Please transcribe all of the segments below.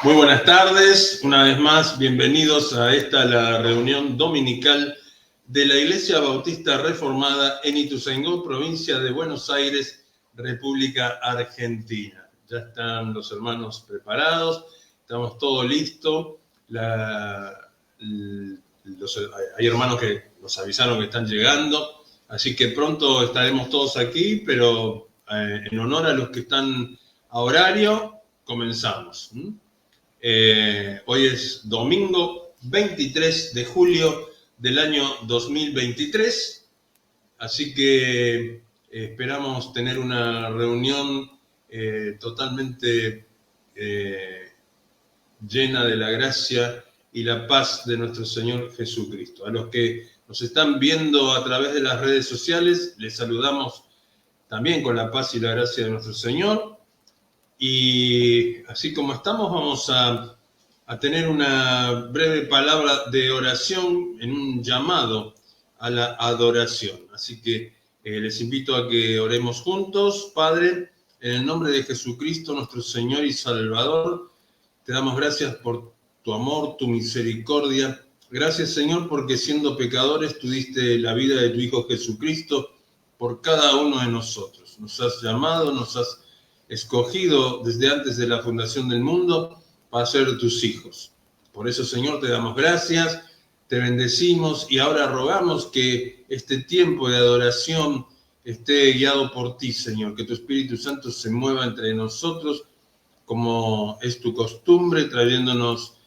Muy buenas tardes, una vez más, bienvenidos a la reunión dominical de la Iglesia Bautista Reformada en Ituzaingó, provincia de Buenos Aires, República Argentina. Ya están los hermanos preparados, estamos todo listo. Hay hermanos que nos avisaron que están llegando, así que pronto estaremos todos aquí, pero en honor a los que están a horario, comenzamos. Hoy es domingo 23 de julio del año 2023, así que esperamos tener una reunión totalmente llena de la gracia y la paz de nuestro Señor Jesucristo. A los que nos están viendo a través de las redes sociales, les saludamos también con la paz y la gracia de nuestro Señor. Y así como estamos, vamos a tener una breve palabra de oración en un llamado a la adoración. Así que les invito a que oremos juntos. Padre, en el nombre de Jesucristo, nuestro Señor y Salvador, te damos gracias por tu amor, tu misericordia. Gracias, Señor, porque siendo pecadores, tú diste la vida de tu Hijo Jesucristo por cada uno de nosotros. Nos has llamado, nos has escogido desde antes de la fundación del mundo para ser tus hijos. Por eso, Señor, te damos gracias, te bendecimos y ahora rogamos que este tiempo de adoración esté guiado por ti, Señor, que tu Espíritu Santo se mueva entre nosotros como es tu costumbre, trayéndonos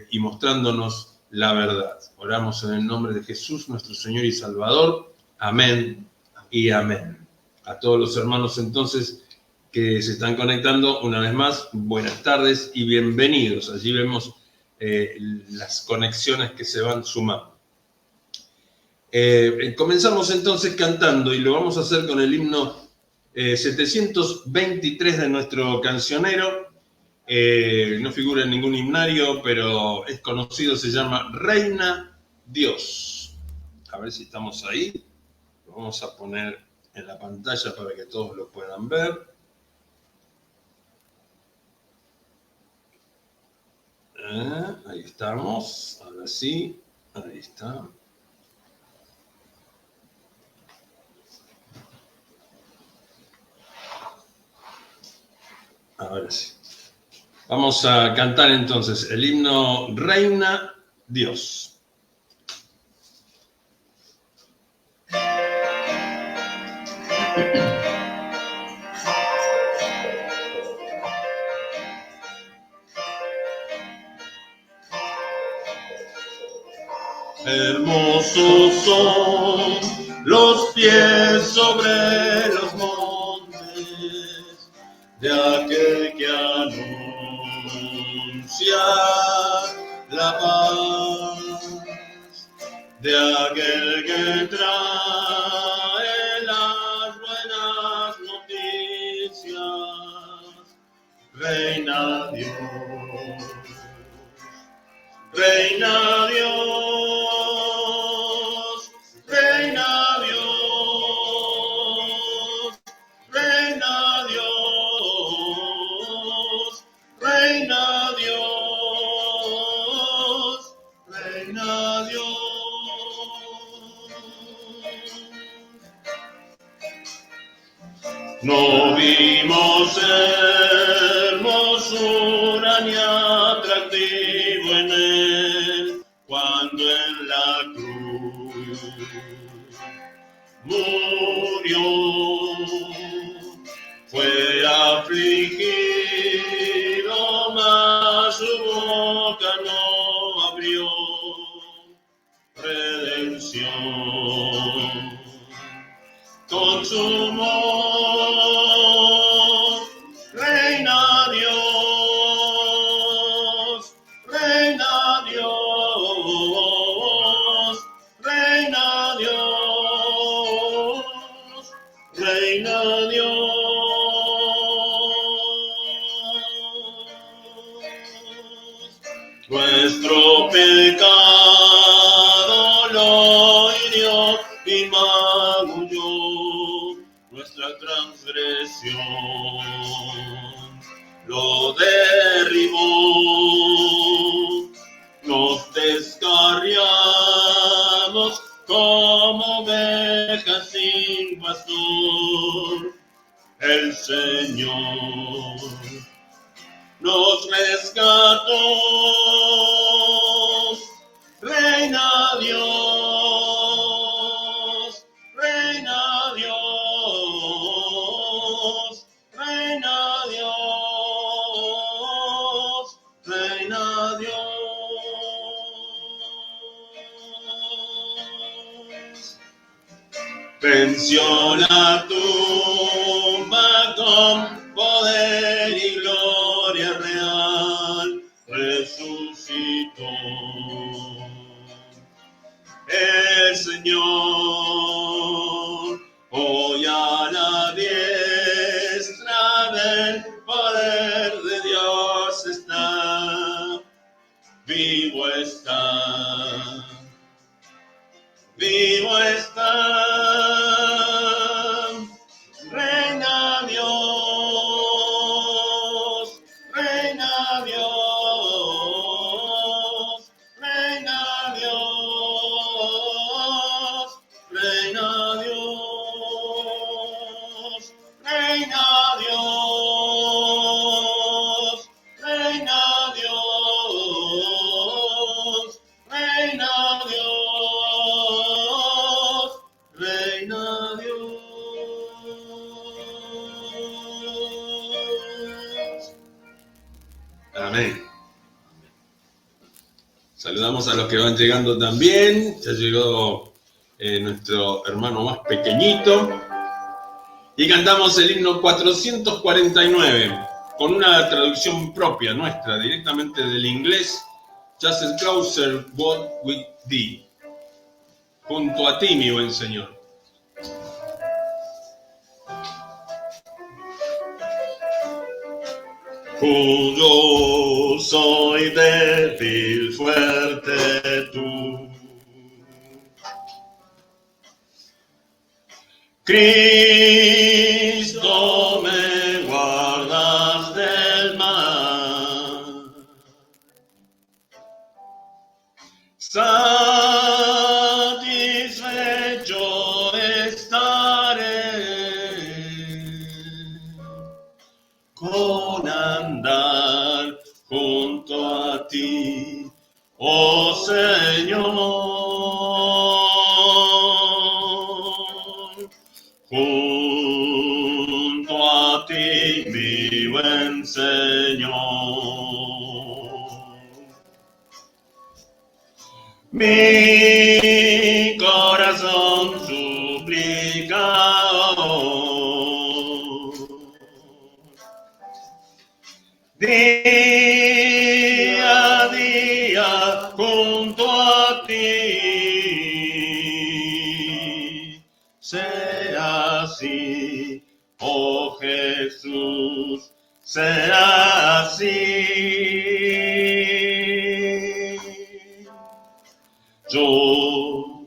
y mostrándonos la verdad. Oramos en el nombre de Jesús, nuestro Señor y Salvador. Amén y amén. A todos los hermanos entonces que se están conectando, una vez más, buenas tardes y bienvenidos. Allí vemos las conexiones que se van sumando. Comenzamos entonces cantando y lo vamos a hacer con el himno 723 de nuestro cancionero. No figura en ningún himnario, pero es conocido, se llama Reina Dios. A ver si estamos ahí. Lo vamos a poner en la pantalla para que todos lo puedan ver. Ahí estamos, ahora sí, ahí está. Ahora sí. Vamos a cantar entonces el himno Reina Dios. Hermosos son los pies sobre los montes de aquel que anuncia la paz, de aquel que trae las buenas noticias. Reina Dios, Reina Dios. No vimos hermosura ni atractivo en él cuando en la cruz murió. Fue afligido, mas su boca no abrió. Redención consumó. Reina Dios, Reina Dios, Reina Dios, Reina Dios. Nuestro pecado lo hirió y magulló, nuestra transgresión lo derribó. Señor nos rescató. Reina Dios, reina Dios, reina Dios, reina Dios. Venció la tumba con poder y gloria real, resucitó. El Señor hoy a la diestra del poder de Dios está, vivo está, vivo está. Reina Dios, reina Dios, reina Dios, reina Dios, reina Dios, reina Dios, reina Dios, reina Dios. Amén. Saludamos a los que van llegando también. Ya llegó nuestro hermano más pequeñito. Y cantamos el himno 449 con una traducción propia nuestra, directamente del inglés. Just as closer, walk with thee. Junto a ti, mi buen Señor. Yo soy débil, fuerte tú. Cristo, me guardas del mal. Satisfecho estaré con andar junto a ti, oh Señor. Junto a ti, mi buen Señor. Mi corazón suplica hoy, día a día junto a ti, sea así, oh Jesús, sea así. Yo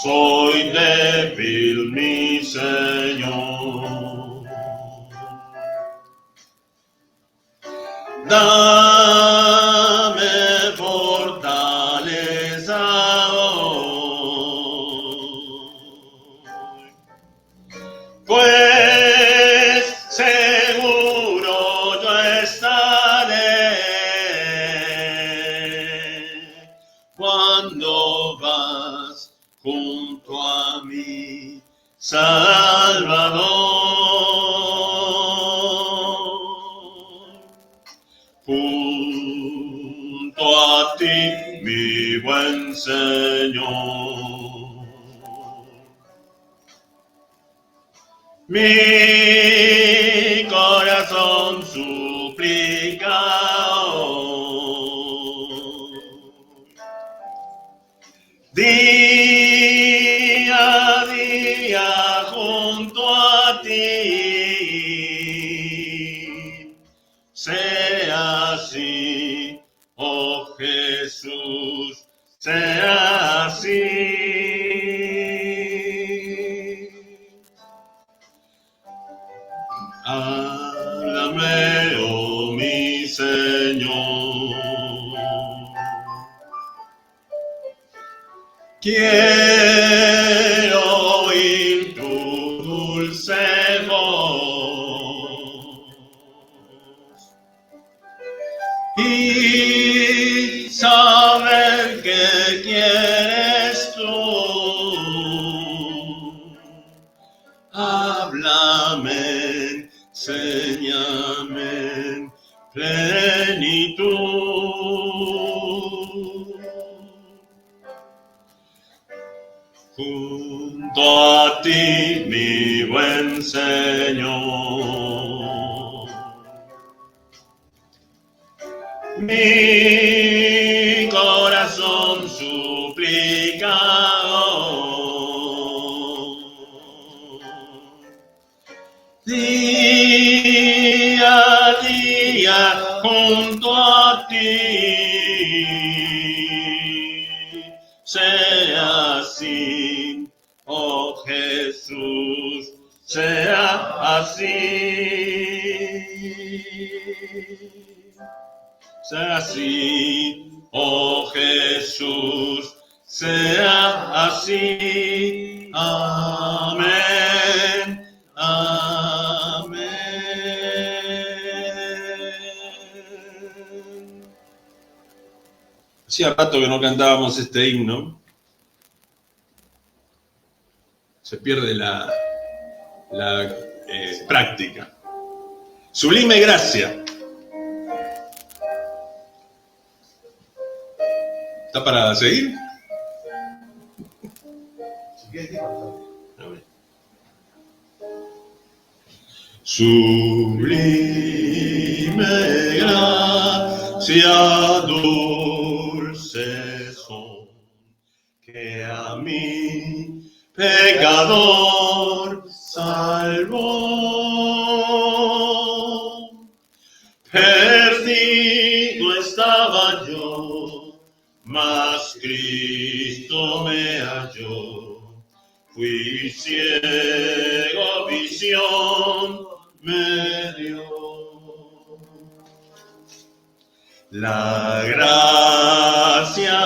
soy débil, mi Señor. Dame fortaleza hoy, pues seguro yo estaré cuando vas junto a mí, Salvador. Junto a ti, mi buen Señor. Mi corazón suplica hoy, día a día junto a ti, sea así, oh Jesús, sea así. Háblame, oh mi Señor. Quiero oír tu dulce voz. y saber qué quieres tú. Háblame, enséñame plenitud. Junto a ti, mi buen Señor, mi corazón suplicador, día a día junto a ti, sea así, oh Jesús, sea así. Sea así, oh Jesús, sea así. Amén, amén. Hacía rato que no cantábamos este himno. Se pierde la práctica. Sublime gracia. ¿Está para seguir? Sublime gracia, dulce son, que a mí, pecador, salvó. Perdido estaba yo, mas Cristo me halló. Fui ciego, visión me dio. La gracia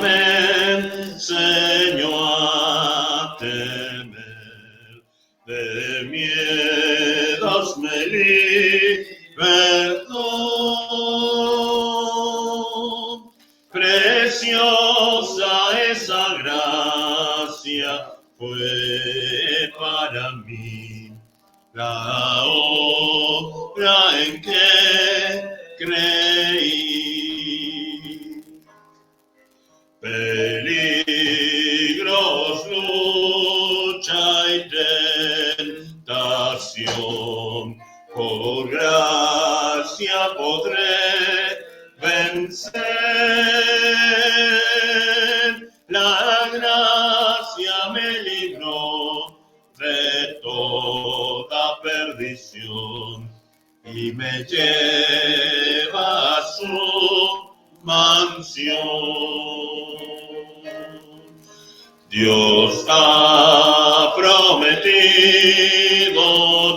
me enseñó a temer, de miedos me libertó. Preciosa esa gracia fue para mí, la obra en que creí. Peligros, lucha y tentación, por gracia podré vencer. La gracia me libró de toda perdición y me lleva a su mansión. Dios ha prometido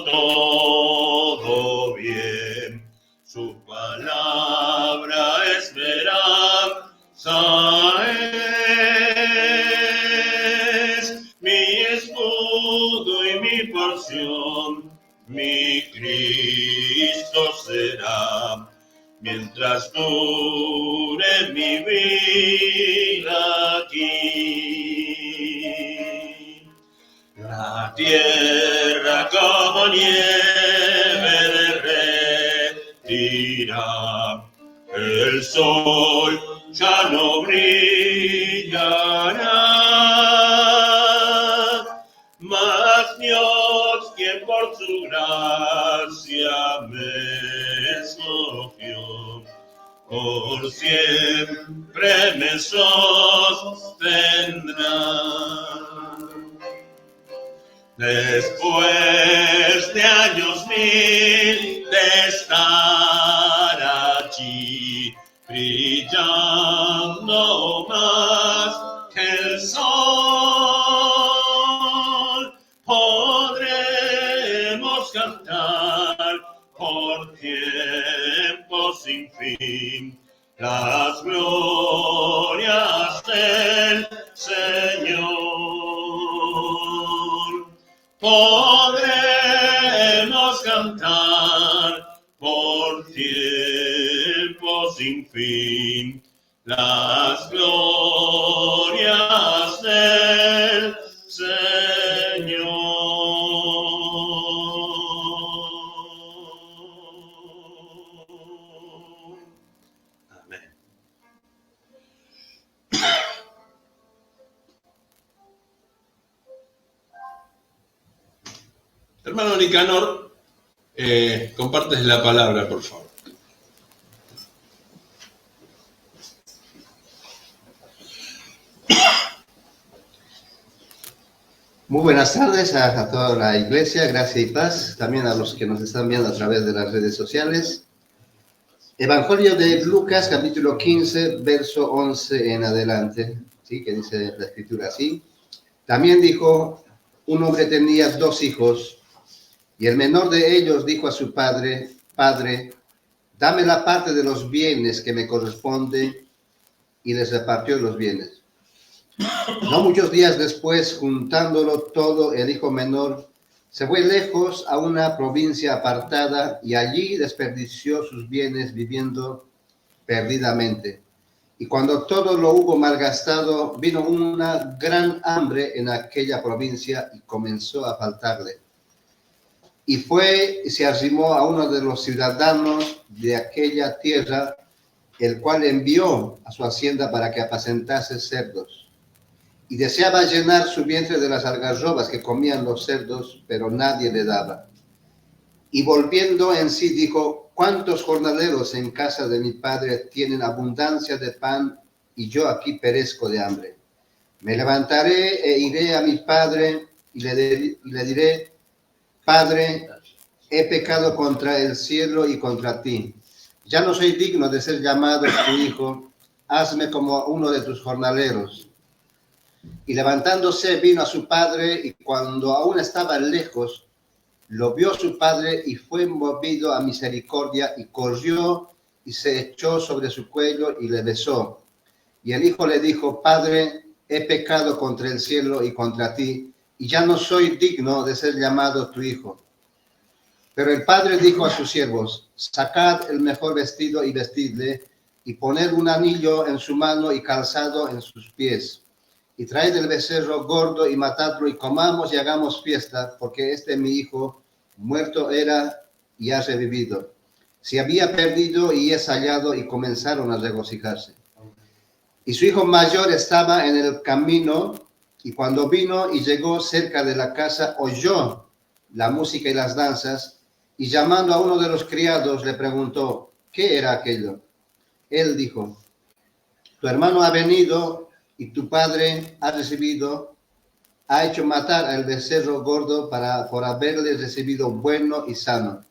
todo bien, su palabra esperanza es, mi escudo y mi porción, mi Cristo será, mientras dure mi vida aquí. La tierra como nieve derretirá, el sol ya no brillará, mas Dios, quien por su gracia me escogió, por siempre me sostendrá. Después de años mil de estar allí, brillando más que el sol, podremos cantar por tiempo sin fin las glorias del Señor. Podremos cantar por tiempo sin fin, las glorias del Señor. Amén. Hermano Nicanor, compartes la palabra, por favor. Muy buenas tardes a toda la iglesia, gracia y paz, también a los que nos están viendo a través de las redes sociales. Evangelio de Lucas, capítulo 15, verso 11 en adelante, ¿sí? Que dice la escritura así. También dijo, un hombre tenía 2 hijos, y el menor de ellos dijo a su padre, Padre, dame la parte de los bienes que me corresponde, y les repartió los bienes. No muchos días después, juntándolo todo, el hijo menor se fue lejos a una provincia apartada y allí desperdició sus bienes viviendo perdidamente. Y cuando todo lo hubo malgastado, vino una gran hambre en aquella provincia y comenzó a faltarle. Y fue y se arrimó a uno de los ciudadanos de aquella tierra, el cual envió a su hacienda para que apacentase cerdos. Y deseaba llenar su vientre de las algarrobas que comían los cerdos, pero nadie le daba. Y volviendo en sí dijo, ¿cuántos jornaleros en casa de mi padre tienen abundancia de pan y yo aquí perezco de hambre? Me levantaré e iré a mi padre y le diré, Padre, he pecado contra el cielo y contra ti. Ya no soy digno de ser llamado tu hijo, hazme como uno de tus jornaleros. Y levantándose vino a su padre, y cuando aún estaba lejos, lo vio su padre y fue movido a misericordia, y corrió y se echó sobre su cuello y le besó. Y el hijo le dijo, Padre, he pecado contra el cielo y contra ti, y ya no soy digno de ser llamado tu hijo. Pero el padre dijo a sus siervos, sacad el mejor vestido y vestidle, y poned un anillo en su mano y calzado en sus pies. Y traed el becerro gordo y matadlo y comamos y hagamos fiesta, porque mi hijo muerto era y ha revivido. Se había perdido y es hallado, y comenzaron a regocijarse. Y su hijo mayor estaba en el camino, y cuando vino y llegó cerca de la casa, oyó la música y las danzas, y llamando a uno de los criados le preguntó, ¿qué era aquello? Él dijo, tu hermano ha venido y tu padre ha hecho matar al becerro gordo por haberle recibido bueno y sano.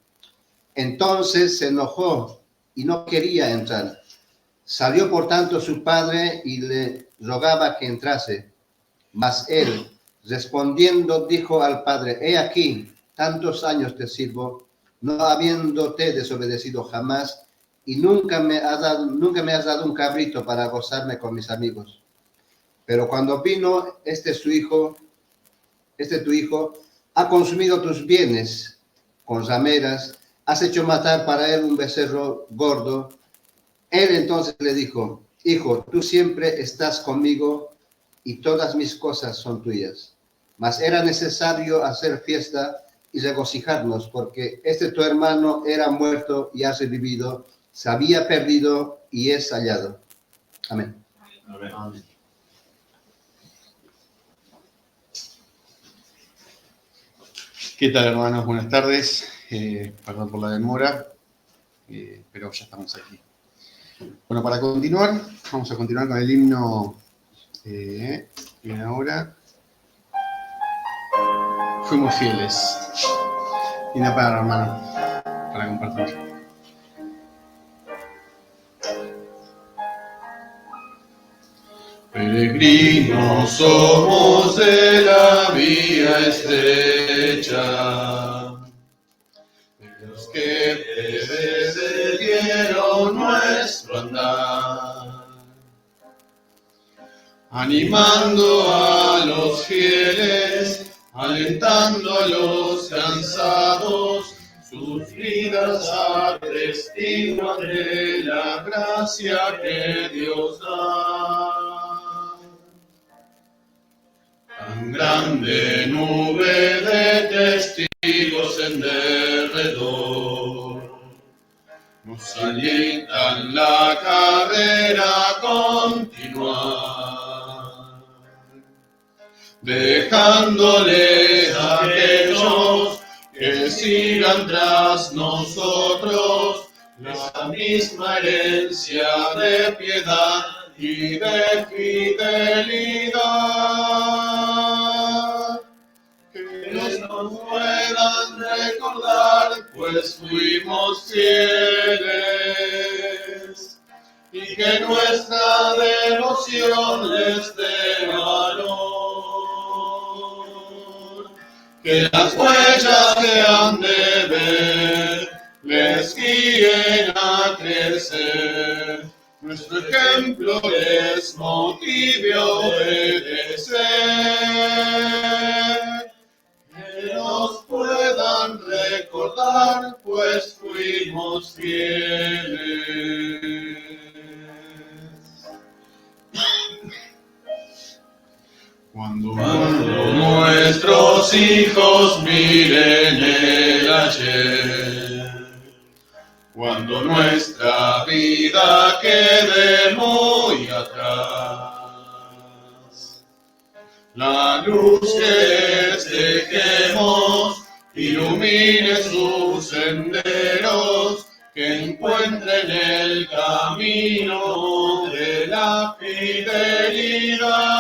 Entonces se enojó y no quería entrar. Salió por tanto su padre y le rogaba que entrase. Mas él, respondiendo, dijo al padre, he aquí, tantos años te sirvo, no habiéndote desobedecido jamás, y nunca me has dado un cabrito para gozarme con mis amigos. Pero cuando vino tu hijo, ha consumido tus bienes con rameras, has hecho matar para él un becerro gordo. Él entonces le dijo, hijo, tú siempre estás conmigo y todas mis cosas son tuyas. Mas era necesario hacer fiesta y regocijarnos, porque tu hermano era muerto y ha revivido, se había perdido y es hallado. Amén. Amén. Amén. ¿Qué tal, hermanos? Buenas tardes. Perdón por la demora, pero ya estamos aquí. Bueno, para continuar, vamos a continuar con el himno. Bien, ahora. Fuimos fieles. Y una palabra, hermano, para compartir. Peregrinos somos de la vía estrecha, los que precedieron nuestro andar, animando a los fieles, alentando a los cansados, sus vidas atestiguan de la gracia que Dios da. Tan grande nube de testigos en derredor nos alientan la carrera a continuar, dejándole a aquellos que sigan tras nosotros la misma herencia de piedad y de fidelidad. Que nos puedan recordar, pues fuimos fieles, y que nuestra devoción les dé valor. Que las huellas que han de ver les guíen a crecer, nuestro ejemplo les motive a obedecer. Que nos puedan recordar, pues fuimos fieles. Cuando nuestros hijos miren el ayer, cuando nuestra vida quede muy atrás, la luz que les dejemos ilumine sus senderos, que encuentren el camino de la fidelidad.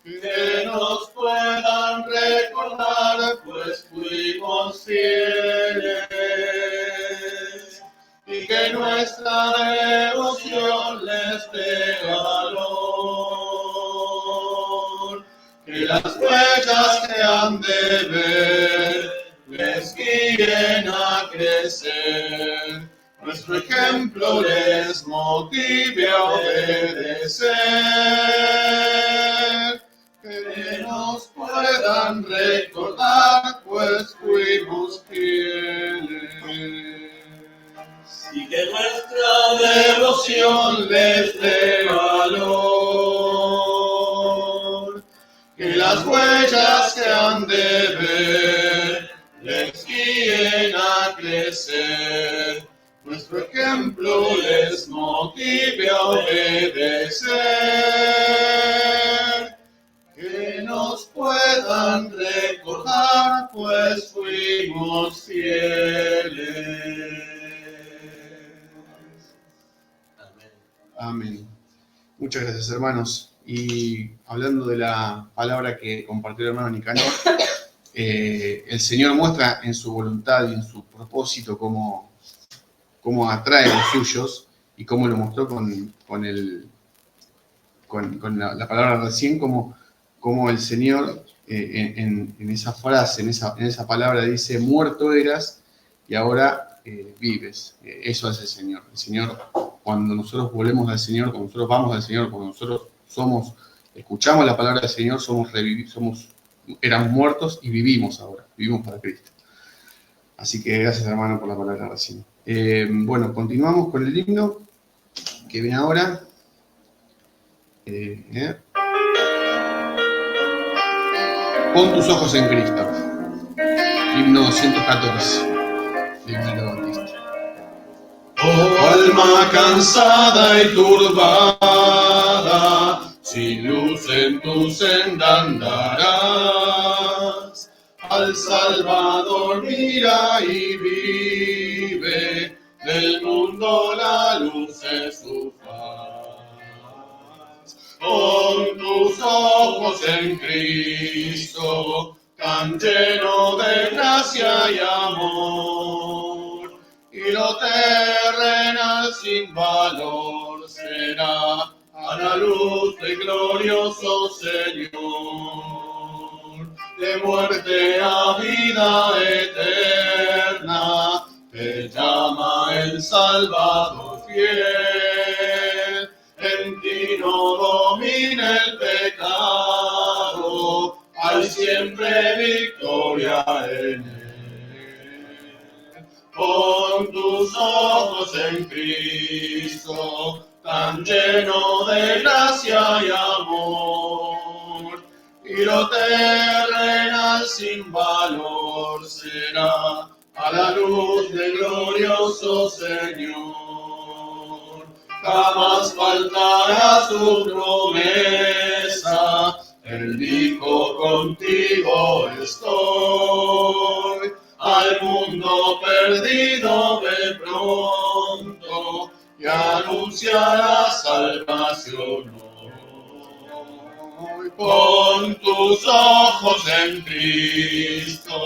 Que nos puedan recordar, pues fuimos fieles, y que nuestra devoción les dé valor. Que las huellas que han de ver les guíen a crecer, nuestro ejemplo les motive a obedecer. Que nos puedan recordar, pues fuimos fieles, Y que nuestra devoción les dé valor. Que las huellas que han de ver les guíen a crecer, nuestro ejemplo les motive a obedecer. Que nos puedan recordar, pues fuimos fieles. Amén. Muchas gracias, hermanos. Y hablando de la palabra que compartió el hermano Nicanor, el Señor muestra en su voluntad y en su propósito cómo atrae a los suyos, y cómo lo mostró con la palabra recién, como el Señor en esa frase, en esa palabra dice: muerto eras y ahora vives. Eso hace el Señor. El Señor, cuando nosotros volvemos al Señor, cuando nosotros vamos al Señor, cuando nosotros escuchamos la palabra del Señor, éramos muertos y vivimos ahora, vivimos para Cristo. Así que gracias, hermano, por la palabra recién. Bueno, continuamos con el himno que viene ahora. Pon tus ojos en Cristo. Himno 114 de Emilio Bautista. Oh alma cansada y turbada, sin luz en tu senda andarás. Al Salvador mira y vive, del mundo la luz es su faz. Pon tus ojos en Cristo, tan lleno de gracia y amor, y lo terrenal sin valor será a la luz del glorioso Señor. De muerte a vida eterna te llama el Salvador fiel. En ti no domina el pecado, hay siempre victoria en él. Pon tus ojos en Cristo, tan lleno de gracia y amor, y lo terrenal sin valor será a la luz del glorioso Señor. Jamás faltará su promesa, Él dijo: contigo estoy. Al mundo perdido ve pronto y anuncia la salvación hoy. Pon tus ojos en Cristo,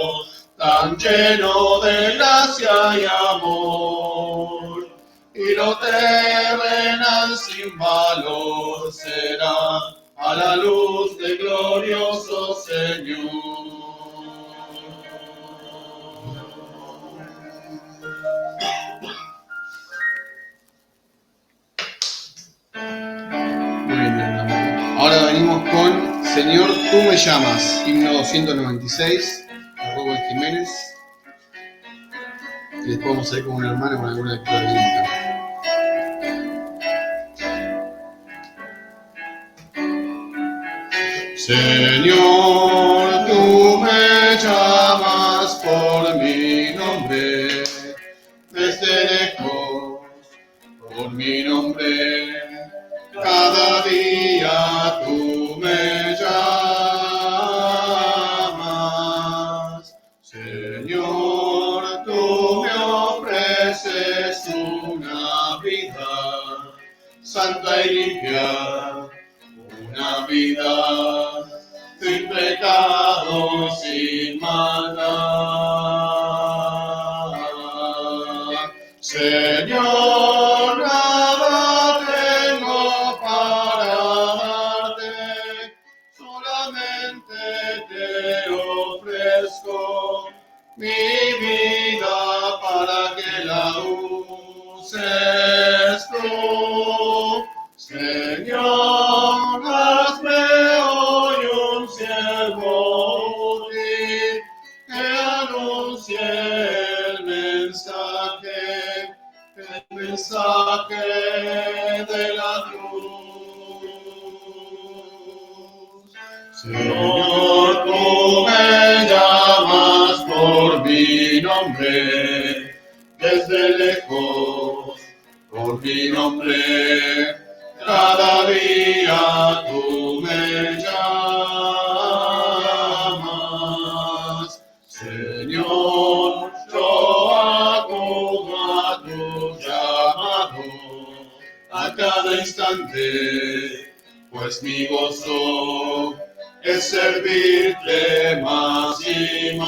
tan lleno de gracia y amor, y lo terrenal sin valor será a la luz del glorioso Señor. Muy bien, hermano. Ahora venimos con Señor, tú me llamas, himno 296, de Rubén Jiménez. Y después vamos a ir con una hermana con alguna lectura bíblica. Señor, tú me llamas por mi nombre, desde lejos, por mi nombre. Cada día tú me llamas. Señor, tú me ofreces una vida santa y limpia, una vida sin pecado, sin maldad. Señor, nada tengo para darte, solamente te ofrezco mi vida para que la uses tú. Señor, hazme hoy un siervo útil que anuncie el mensaje de la cruz. Señor, tú me llamas por mi nombre, desde lejos, por mi nombre. Cada día tú me llamas. Señor, yo acudo a tu llamado a cada instante, pues mi gozo es servirte más y más.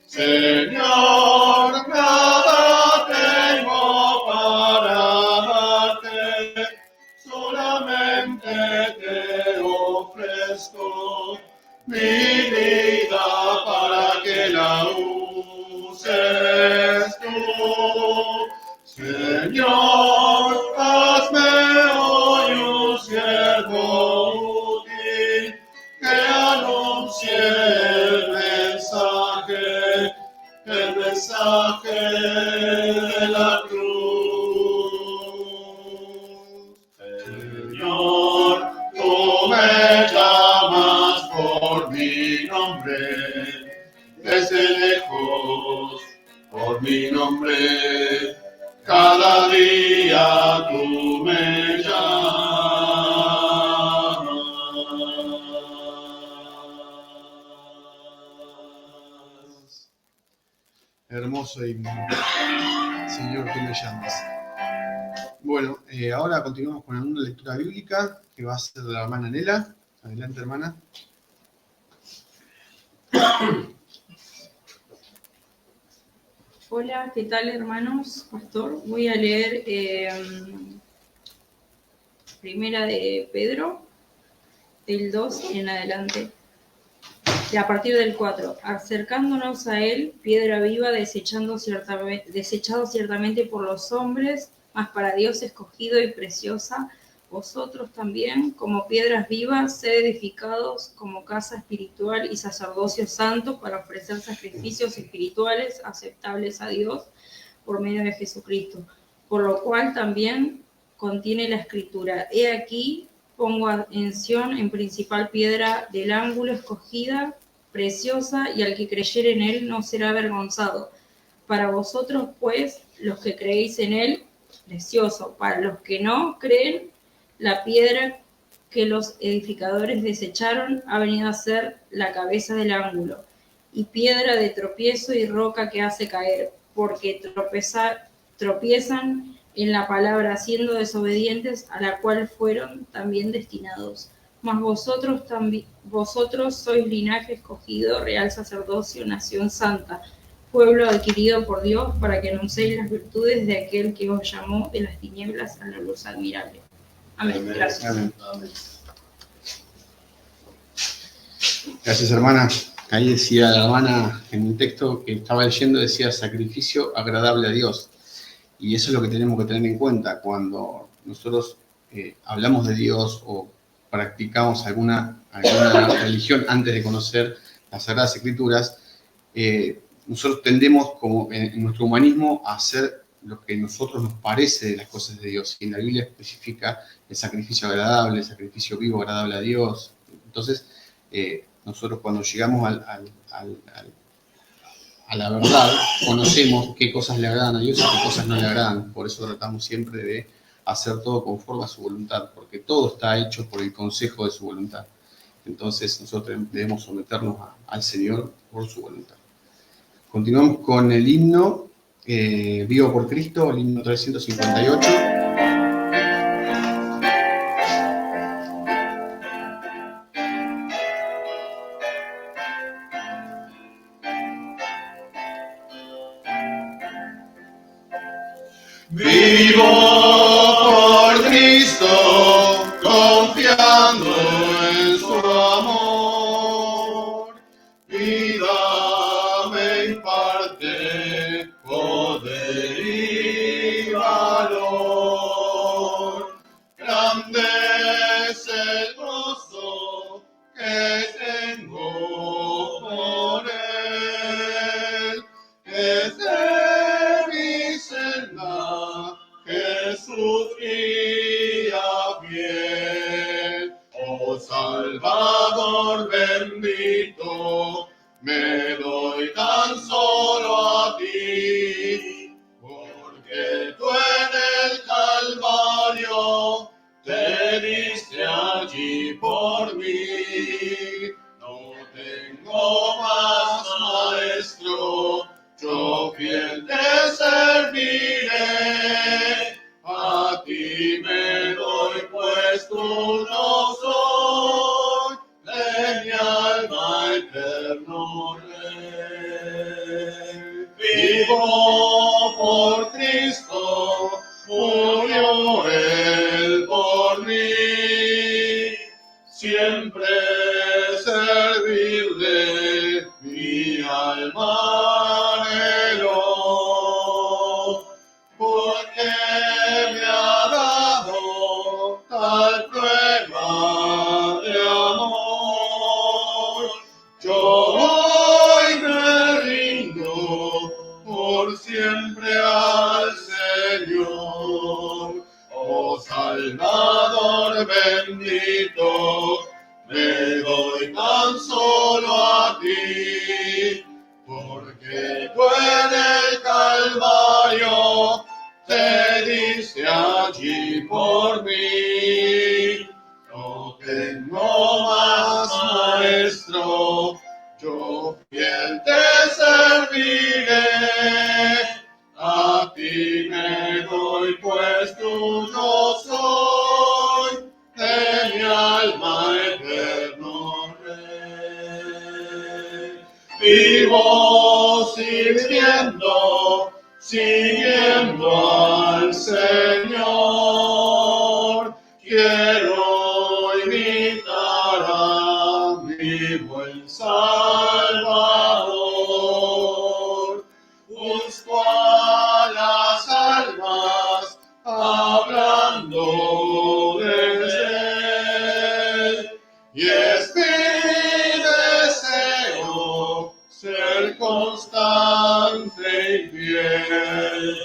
Señor, nada tengo para darte, solamente te ofrezco mi vida para que la uses tú. Señor, hazme hoy un siervo útil que anuncie el mensaje de la cruz. Señor, tú me llamas por mi nombre, desde lejos, por mi nombre. Cada día tú me llamas. Hermoso himno. Señor, tú me llamas. Bueno, ahora continuamos con una lectura bíblica que va a ser de la hermana Nela. Adelante, hermana. Hola, ¿qué tal, hermanos? Pastor, voy a leer Primera de Pedro, el 2 en adelante. A partir del 4, acercándonos a él, piedra viva, desechado ciertamente por los hombres, mas para Dios escogido y preciosa. Vosotros también, como piedras vivas, sed edificados como casa espiritual y sacerdocio santo para ofrecer sacrificios espirituales aceptables a Dios por medio de Jesucristo. Por lo cual también contiene la Escritura: He aquí, pongo en Sión en principal piedra del ángulo, escogida, preciosa, y al que creyere en él no será avergonzado. Para vosotros, pues, los que creéis en él, precioso. Para los que no creen, la piedra que los edificadores desecharon ha venido a ser la cabeza del ángulo, y piedra de tropiezo y roca que hace caer, porque tropiezan en la palabra, siendo desobedientes, a la cual fueron también destinados. Mas vosotros sois linaje escogido, real sacerdocio, nación santa, pueblo adquirido por Dios, para que anunciéis las virtudes de aquel que os llamó de las tinieblas a la luz admirable. Amén. Gracias. Amén. Gracias, hermana. Ahí decía la hermana en un texto que estaba leyendo, decía sacrificio agradable a Dios. Y eso es lo que tenemos que tener en cuenta cuando nosotros hablamos de Dios o practicamos alguna religión antes de conocer las Sagradas Escrituras. Nosotros tendemos, como en nuestro humanismo, a hacer lo que a nosotros nos parece de las cosas de Dios. Y en la Biblia especifica el sacrificio agradable, el sacrificio vivo agradable a Dios. Entonces, nosotros cuando llegamos a la verdad, conocemos qué cosas le agradan a Dios y qué cosas no le agradan. Por eso tratamos siempre de hacer todo conforme a su voluntad, porque todo está hecho por el consejo de su voluntad. Entonces, nosotros debemos someternos al Señor por su voluntad. Continuamos con el himno Vivo por Cristo, el himno 358. Vivo por Cristo, confiando en su amor. Vida me imparte poder y valor. Grande es el gozo que tengo por él, que de mi senda Jesús guía fiel. Oh Salvador bendito, me doy tan solo a ti, porque tú en el Calvario te diste allí por mí. No tengo más maestro, yo fiel te serviré. A ti me doy, pues tú no soy de mi alma eterno Rey. Vivo por Cristo, murió Él por mí. Siempre servirle, mi alma anheló, porque me ha dado tal prueba de amor. Yo hoy me rindo por siempre al Señor. Oh Salvador bendito, me doy tan solo a ti, porque tú en el Calvario te diste allí por mí. No tengo más maestro, yo fiel te serviré. A ti me doy, pues tú no soy de mi alma eterno Rey. Vivo siguiendo al Señor. Quiero imitar a mi buen Salvador. Busco a las almas hablando de fiel, constante y fiel.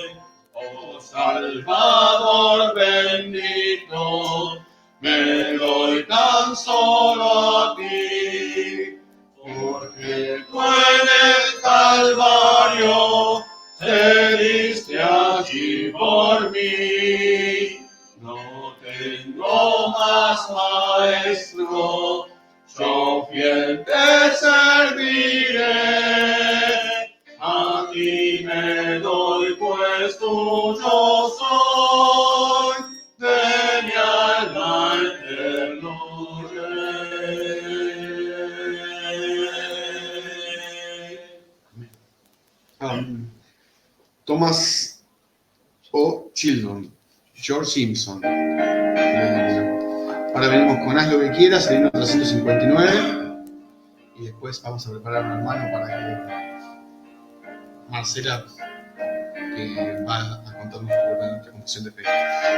Oh Salvador bendito, me doy tan solo a ti, porque tú en el Calvario te diste allí por mí. No tengo más maestro, yo fiel te serviré. A ti me doy, pues tuyo soy, de mi alma eterno Rey. Thomas O. Children, George Simpson. Ahora venimos con Haz lo que quieras, el himno 359. Y después vamos a preparar un hermano para que Marcela va a contarnos nuestra confesión de fe.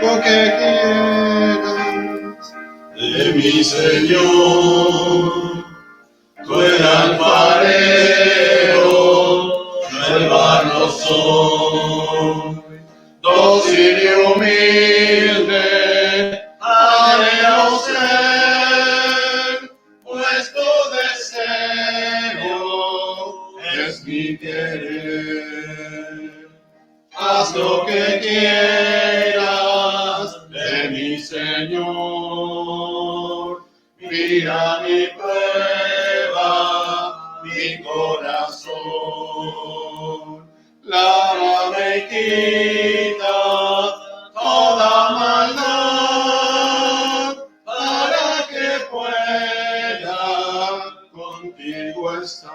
Lo que quieras De mi Señor, tú el alfarero, yo el barro soy, dócil y humilde, anhelo ser, pues tu deseo es mi querer. Haz lo que quieras de mi Señor, mira mi prueba, mi corazón, lávame y quita toda maldad, para que pueda contigo estar.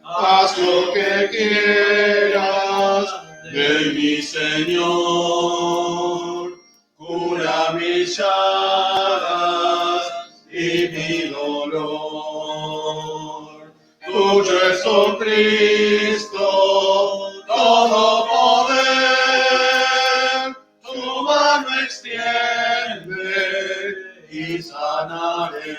Haz lo que quieras de mi Señor, cura mis llagas y mi dolor. Tuyo es, oh Cristo, todo poder, tu mano extiende y sanaré.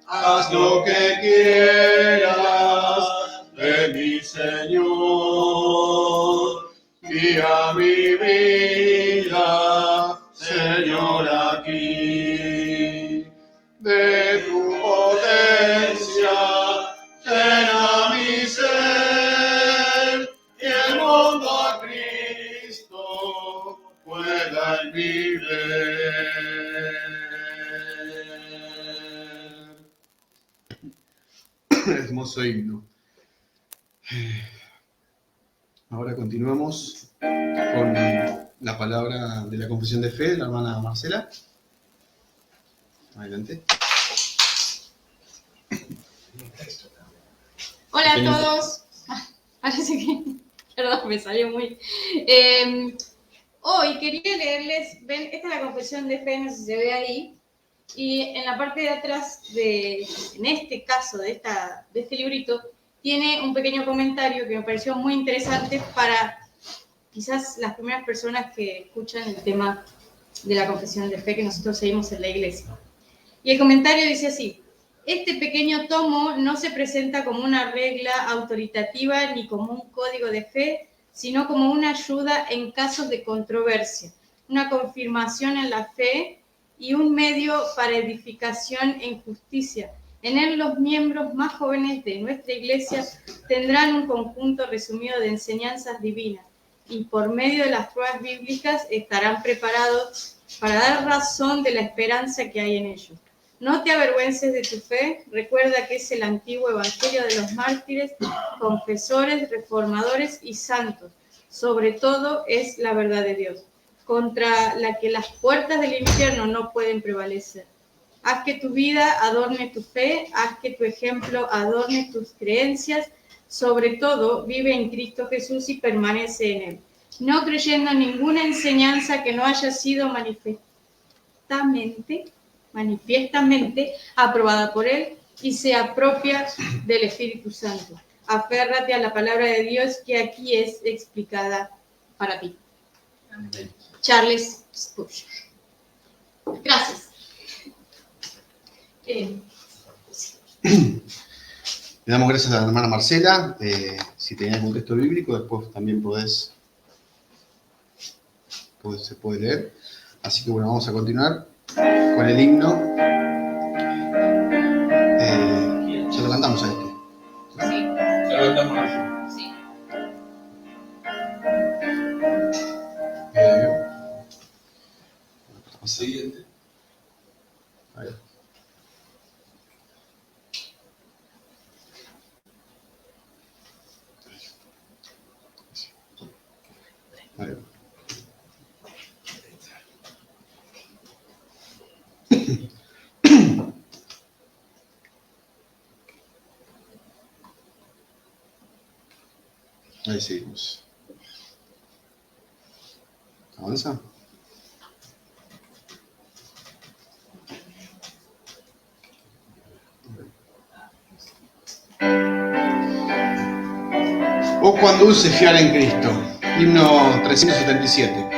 Haz lo que quieras de mi Señor, guía mi vida, Señor, aquí. De tu potencia llena mi ser, y el mundo a Cristo pueda en mí ver. Hermoso himno. Ahora continuamos con la palabra de la confesión de fe de la hermana Marcela. Adelante. Hola a todos. Parece que, perdón, me salió muy... hoy quería leerles, ven, esta es la confesión de fe, no sé si se ve ahí, y en la parte de atrás, en este caso, de este librito, tiene un pequeño comentario que me pareció muy interesante para quizás las primeras personas que escuchan el tema de la confesión de fe que nosotros seguimos en la iglesia. Y el comentario dice así: este pequeño tomo no se presenta como una regla autoritativa ni como un código de fe, sino como una ayuda en casos de controversia, una confirmación en la fe y un medio para edificación en justicia. En él los miembros más jóvenes de nuestra iglesia tendrán un conjunto resumido de enseñanzas divinas y por medio de las pruebas bíblicas estarán preparados para dar razón de la esperanza que hay en ellos. No te avergüences de tu fe, recuerda que es el antiguo evangelio de los mártires, confesores, reformadores y santos. Sobre todo es la verdad de Dios, contra la que las puertas del infierno no pueden prevalecer. Haz que tu vida adorne tu fe, haz que tu ejemplo adorne tus creencias, sobre todo vive en Cristo Jesús y permanece en Él, no creyendo en ninguna enseñanza que no haya sido manifiestamente aprobada por Él y sea propia del Espíritu Santo. Aférrate a la palabra de Dios que aquí es explicada para ti. Amén. Charles Spurgeon. Gracias. Le damos gracias a la hermana Marcela. Si tenés algún texto bíblico, después también se puede leer. Así que bueno, vamos a continuar con el himno. Ya lo cantamos a este. Sí. Ya lo estamos. Sí. Siguiente. Ahí. Ahí. Ahí seguimos. ¿Avanza? Oh, cuán dulce fiar en Cristo. Himno 377.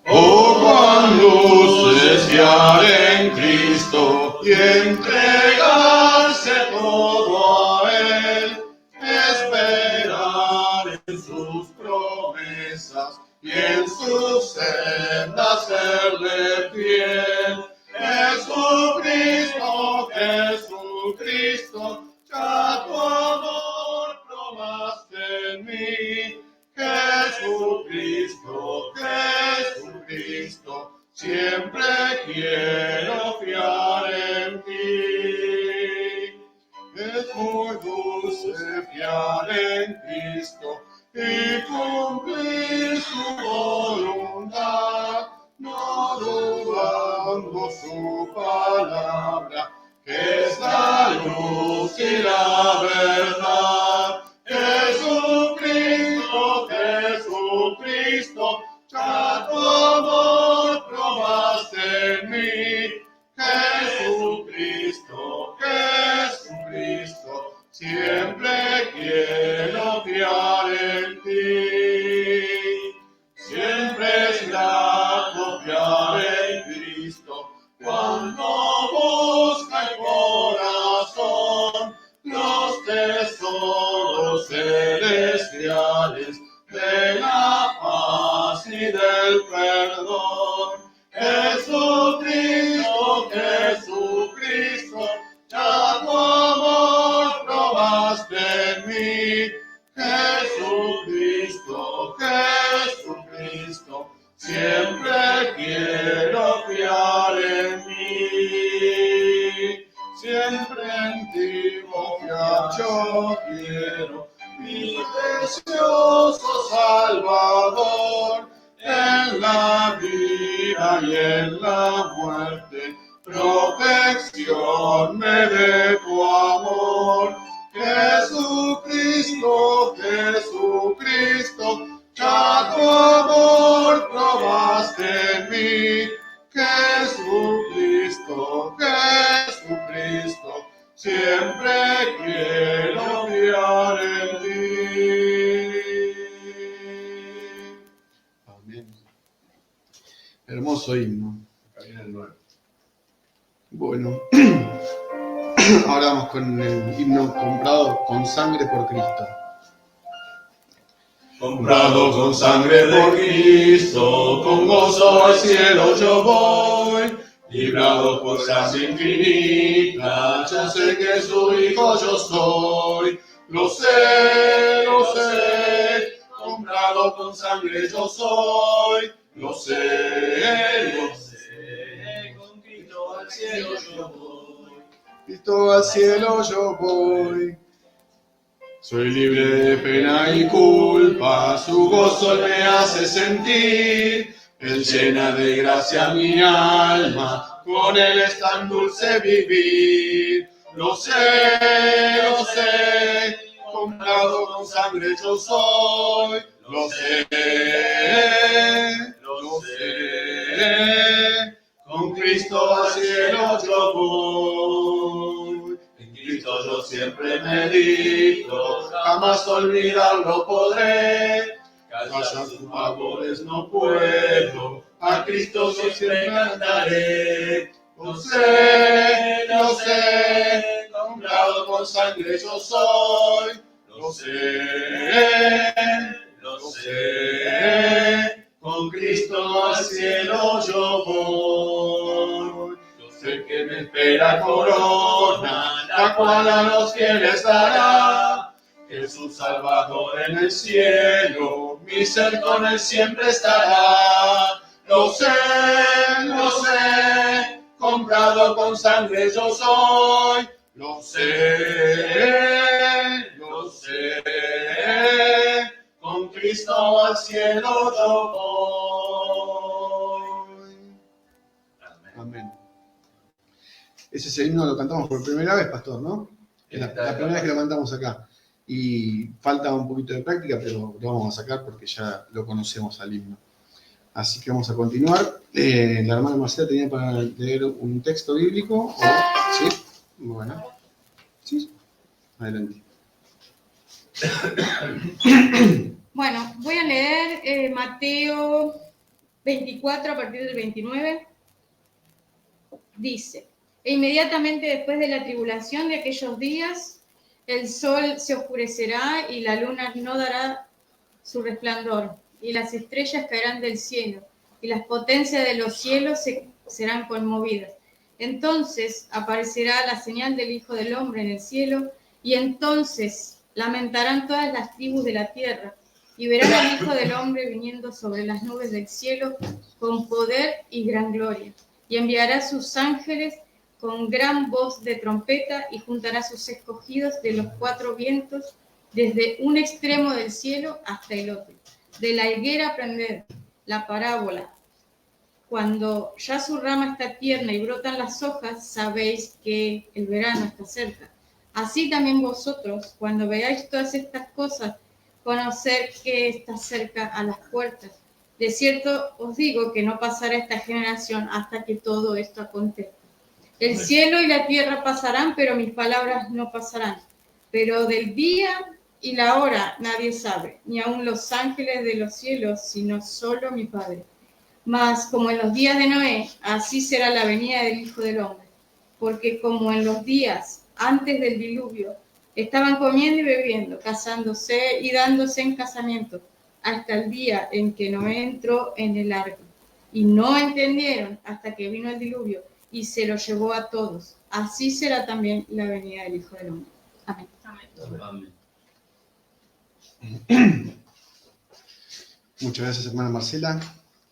Oh, cuán dulce es fiar en Cristo y entregarse todo a Él, esperar en sus promesas y en sus sendas serle fiel. Jesucristo, Jesucristo, ya tu amor probaste en mí. Jesucristo, Jesucristo, siempre quiero fiar en ti. Es muy dulce fiar en Cristo y cumplir su voluntad, no dudando su palabra, que es la luz y la verdad. Jesucristo, Jesucristo, ya tu amor probaste en mí. Jesucristo, Jesucristo, siempre quiero fiar en ti. Siempre es grato fiar en Cristo, cuando busca el corazón los tesoros celestiales de la paz y del perdón. Jesucristo, Jesucristo, ya tu amor probaste en mí. Jesucristo, Jesucristo, siempre quiero fiar en mí. Siempre en ti confiar yo quiero, mi precioso Salvador, en la vida y en la muerte, protección me dé tu amor. Jesucristo, Jesucristo, ya tu amor probaste en mí. Jesucristo, Jesucristo, siempre quiero fiar en ti. Amén. Hermoso himno. Acá viene el 9. Bueno, ahora vamos con el himno comprado con sangre por Cristo. Comprado con sangre de Cristo, con gozo al cielo yo voy. Librado por gracia infinita, yo sé que su hijo yo soy. Lo sé, comprado con sangre yo soy. Lo sé, con Cristo al cielo yo voy. Cristo al cielo yo voy. Soy libre de pena y culpa, su gozo me hace sentir. Él llena de gracia mi alma, con él es tan dulce vivir. Lo sé, comprado con sangre yo soy. Lo sé, con Cristo al cielo yo voy. En Cristo yo siempre medito, jamás olvidarlo podré. Callar sus favores no puedo, a Cristo siempre cantaré. Lo sé, comprado con sangre yo soy. Lo sé, con Cristo al cielo yo voy. Yo sé que me espera corona, la cual a los fieles dará. Jesús Salvador en el cielo, mi ser con él siempre estará. Lo sé, comprado con sangre yo soy. Lo sé, con Cristo al cielo yo voy. Amén. Ese himno lo cantamos por primera vez, pastor, ¿no? Es la primera vez que lo cantamos acá. Y falta un poquito de práctica, pero lo vamos a sacar porque ya lo conocemos al himno. Así que vamos a continuar. La hermana Marcela tenía para leer un texto bíblico. ¿Sí? Bueno. Sí. Adelante. Bueno, voy a leer Mateo 24 a partir del 29. Dice: e inmediatamente después de la tribulación de aquellos días, el sol se oscurecerá y la luna no dará su resplandor, y las estrellas caerán del cielo, y las potencias de los cielos serán conmovidas. Entonces aparecerá la señal del Hijo del Hombre en el cielo, y entonces lamentarán todas las tribus de la tierra, y verán al Hijo del Hombre viniendo sobre las nubes del cielo con poder y gran gloria, y enviará sus ángeles con gran voz de trompeta, y juntará sus escogidos de los cuatro vientos, desde un extremo del cielo hasta el otro. De la higuera aprended la parábola. Cuando ya su rama está tierna y brotan las hojas, sabéis que el verano está cerca. Así también vosotros, cuando veáis todas estas cosas, conoced que está cerca a las puertas. De cierto os digo que no pasará esta generación hasta que todo esto acontezca. El cielo y la tierra pasarán, pero mis palabras no pasarán. Pero del día y la hora nadie sabe, ni aun los ángeles de los cielos, sino solo mi Padre. Mas como en los días de Noé, así será la venida del Hijo del Hombre. Porque como en los días antes del diluvio, estaban comiendo y bebiendo, casándose y dándose en casamiento, hasta el día en que Noé entró en el arca. Y no entendieron hasta que vino el diluvio y se lo llevó a todos. Así será también la venida del Hijo del Hombre. Amén. Muchas gracias, hermana Marcela.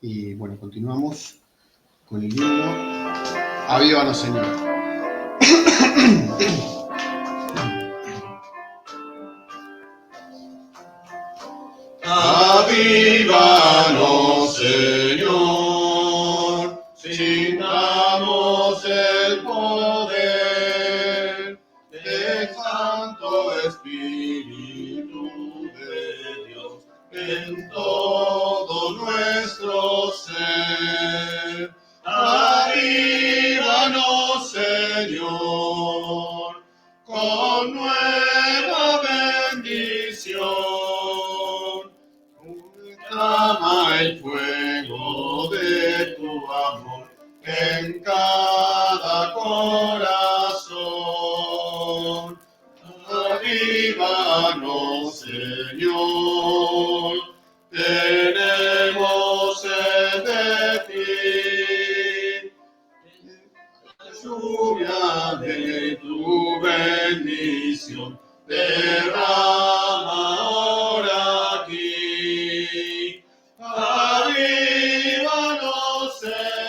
Y bueno, continuamos con el himno Avívanos, Señor. Avívanos, Señor, sintamos el poder del Santo Espíritu de Dios en todo nuestro ser. Avívanos, Señor, con nueva bendición. Clama el fuego de tu amor en cada corazón. Avívanos, Señor, tenemos sed de ti. Lluvia de tu bendición derrama ahora aquí. Avívanos,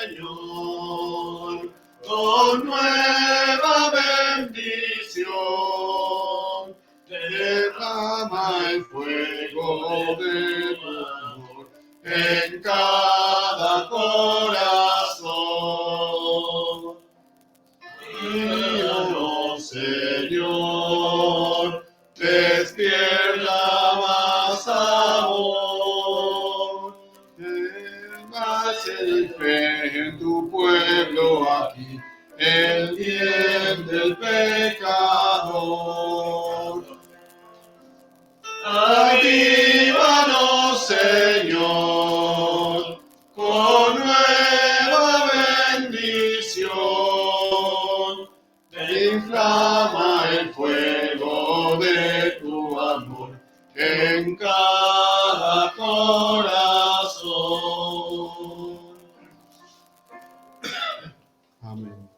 Señor, con nueva bendición. Derrama el fuego de tu amor en cada corazón. Avívanos, Señor, despierta más amor. Nace fe en tu pueblo aquí, el bien del pecador. cada corazón. Amén.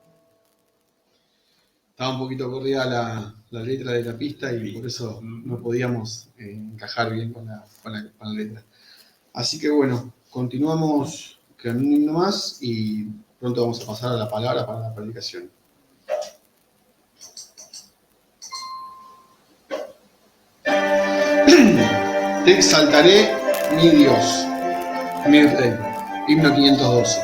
Estaba un poquito corrida la letra de la pista y por eso no podíamos encajar bien con la letra. Así que bueno, continuamos con un himno más y pronto vamos a pasar a la palabra para la predicación. Te exaltaré, mi Dios, mi Rey. Himno 512.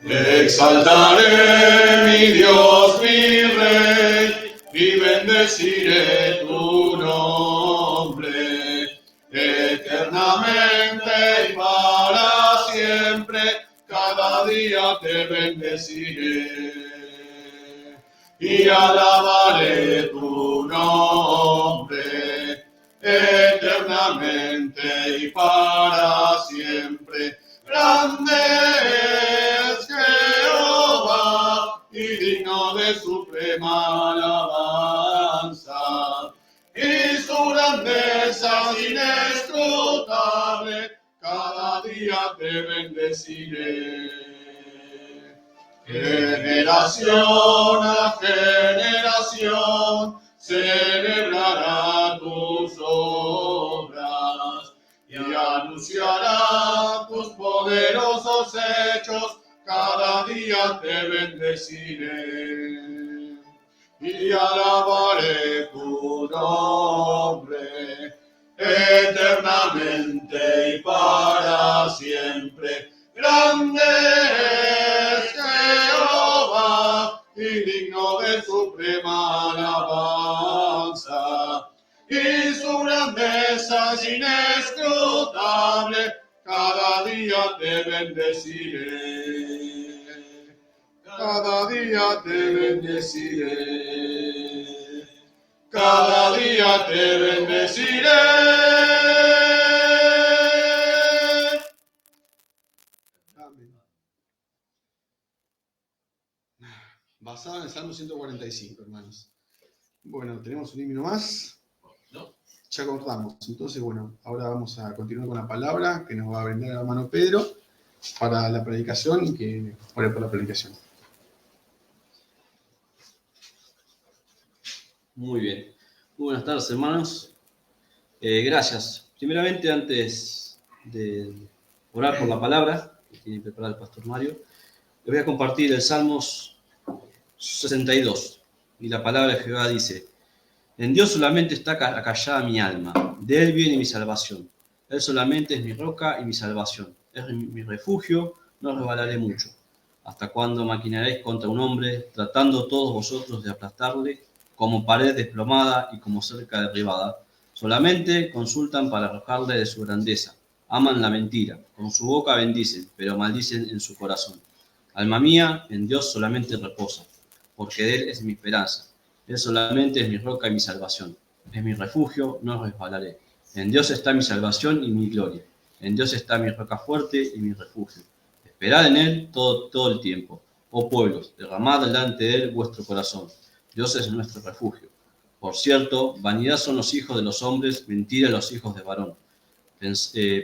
Te exaltaré, mi Dios, mi Rey, y bendeciré tu nombre eternamente y para siempre. Cada día te bendeciré y alabaré tu nombre eternamente y para siempre. Grande es Jehová y digno de suprema alabanza, y su grandeza es inescrutable. Cada día te bendeciré. Generación a generación celebrará tus obras y anunciará tus poderosos hechos. Cada día te bendeciré y alabaré tu nombre eternamente y para siempre. Grande es Jehová y digno de suprema alabanza, y su grandeza es inescrutable. Cada día te bendeciré, cada día te bendeciré, cada día te bendeciré. Basado en el Salmo 145, hermanos. Bueno, tenemos un himno más. Ya cortamos. Entonces, bueno, ahora vamos a continuar con la palabra que nos va a brindar el hermano Pedro para la predicación y que ore por la predicación. Muy bien. Muy buenas tardes, hermanos. Gracias. Primeramente, antes de orar por la palabra que tiene preparado el pastor Mario, les voy a compartir el Salmos 62. Y la palabra de Jehová dice: en Dios solamente está acallada mi alma, de Él viene mi salvación. Él solamente es mi roca y mi salvación. Es mi refugio, no resbalaré mucho. ¿Hasta cuándo maquinaréis contra un hombre, tratando todos vosotros de aplastarle, como pared desplomada y como cerca derribada? Solamente consultan para arrojarle de su grandeza. Aman la mentira, con su boca bendicen, pero maldicen en su corazón. Alma mía, en Dios solamente reposa, porque de Él es mi esperanza. Él solamente es mi roca y mi salvación. Es mi refugio, no resbalaré. En Dios está mi salvación y mi gloria. En Dios está mi roca fuerte y mi refugio. Esperad en Él todo el tiempo. Oh pueblos, derramad delante de Él vuestro corazón. Dios es nuestro refugio. Por cierto, vanidad son los hijos de los hombres, mentira los hijos de varón.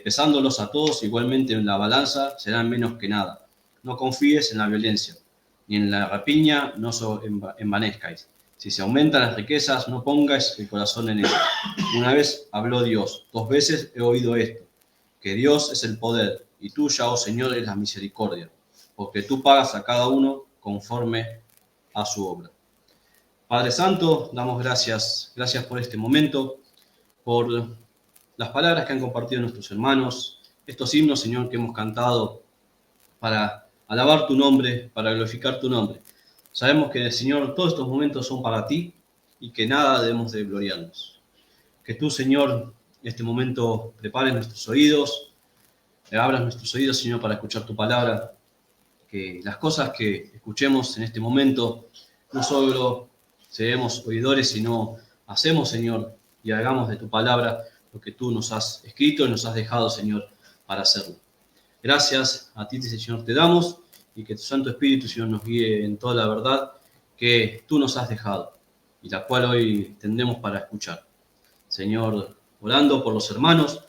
Pesándolos a todos igualmente en la balanza, serán menos que nada. No confíes en la violencia, ni en la rapiña no envanezcáis. Si se aumentan las riquezas, no pongáis el corazón en ellas. Una vez habló Dios, 2 veces he oído esto, que Dios es el poder, y tuya, oh Señor, es la misericordia, porque tú pagas a cada uno conforme a su obra. Padre Santo, damos gracias por este momento, por las palabras que han compartido nuestros hermanos, estos himnos, Señor, que hemos cantado para alabar tu nombre, para glorificar tu nombre. Sabemos que, Señor, todos estos momentos son para ti y que nada debemos de gloriarnos. Que tú, Señor, en este momento prepares nuestros oídos, abras nuestros oídos, Señor, para escuchar tu palabra. Que las cosas que escuchemos en este momento no solo seremos oidores, sino hacemos, Señor, y hagamos de tu palabra lo que tú nos has escrito y nos has dejado, Señor, para hacerlo. Gracias a ti, Señor, te damos, y que tu Santo Espíritu, Señor, nos guíe en toda la verdad que tú nos has dejado y la cual hoy tendremos para escuchar. Señor, orando por los hermanos,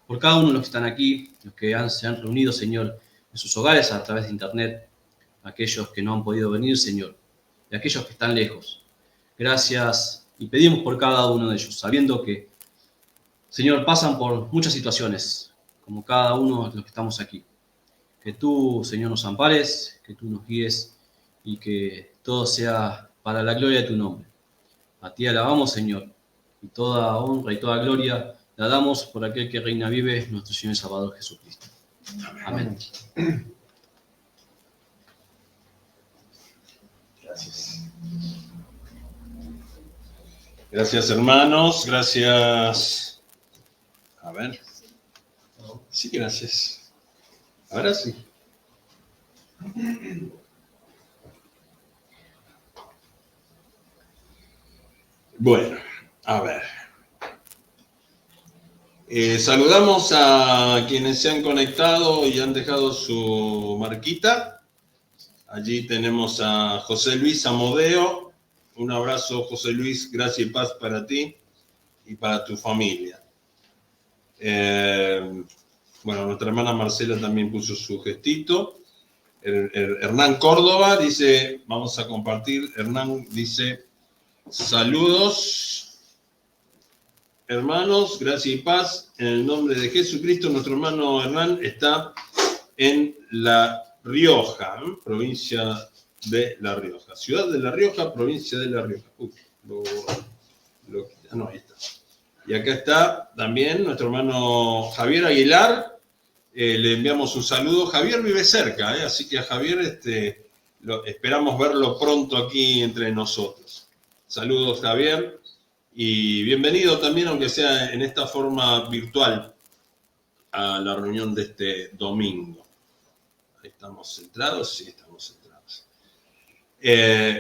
por cada uno de los que están aquí, los que se han reunido, Señor, en sus hogares a través de internet, aquellos que no han podido venir, Señor, y aquellos que están lejos. Gracias y pedimos por cada uno de ellos, sabiendo que, Señor, pasan por muchas situaciones, como cada uno de los que estamos aquí. Que tú, Señor, nos ampares, que tú nos guíes y que todo sea para la gloria de tu nombre. A ti alabamos, Señor, y toda honra y toda gloria la damos por aquel que reina vive, nuestro Señor y Salvador Jesucristo. Amén. Gracias. Gracias, hermanos. Gracias. A ver. Sí, gracias. Ahora sí. Bueno, a ver. Saludamos a quienes se han conectado y han dejado su marquita. Allí tenemos a José Luis Amodeo. Un abrazo, José Luis. Gracia y paz para ti y para tu familia. Bueno, nuestra hermana Marcela también puso su gestito. Hernán Córdoba dice, vamos a compartir. Hernán dice, saludos. Hermanos, gracia y paz, en el nombre de Jesucristo. Nuestro hermano Hernán está en La Rioja, provincia de La Rioja. Ciudad de La Rioja, provincia de La Rioja. No, ahí está. Y acá está también nuestro hermano Javier Aguilar. Le enviamos un saludo. Javier vive cerca, así que a Javier esperamos verlo pronto aquí entre nosotros. Saludos, Javier. Y bienvenido también, aunque sea en esta forma virtual, a la reunión de este domingo. Ahí estamos centrados, sí, estamos centrados.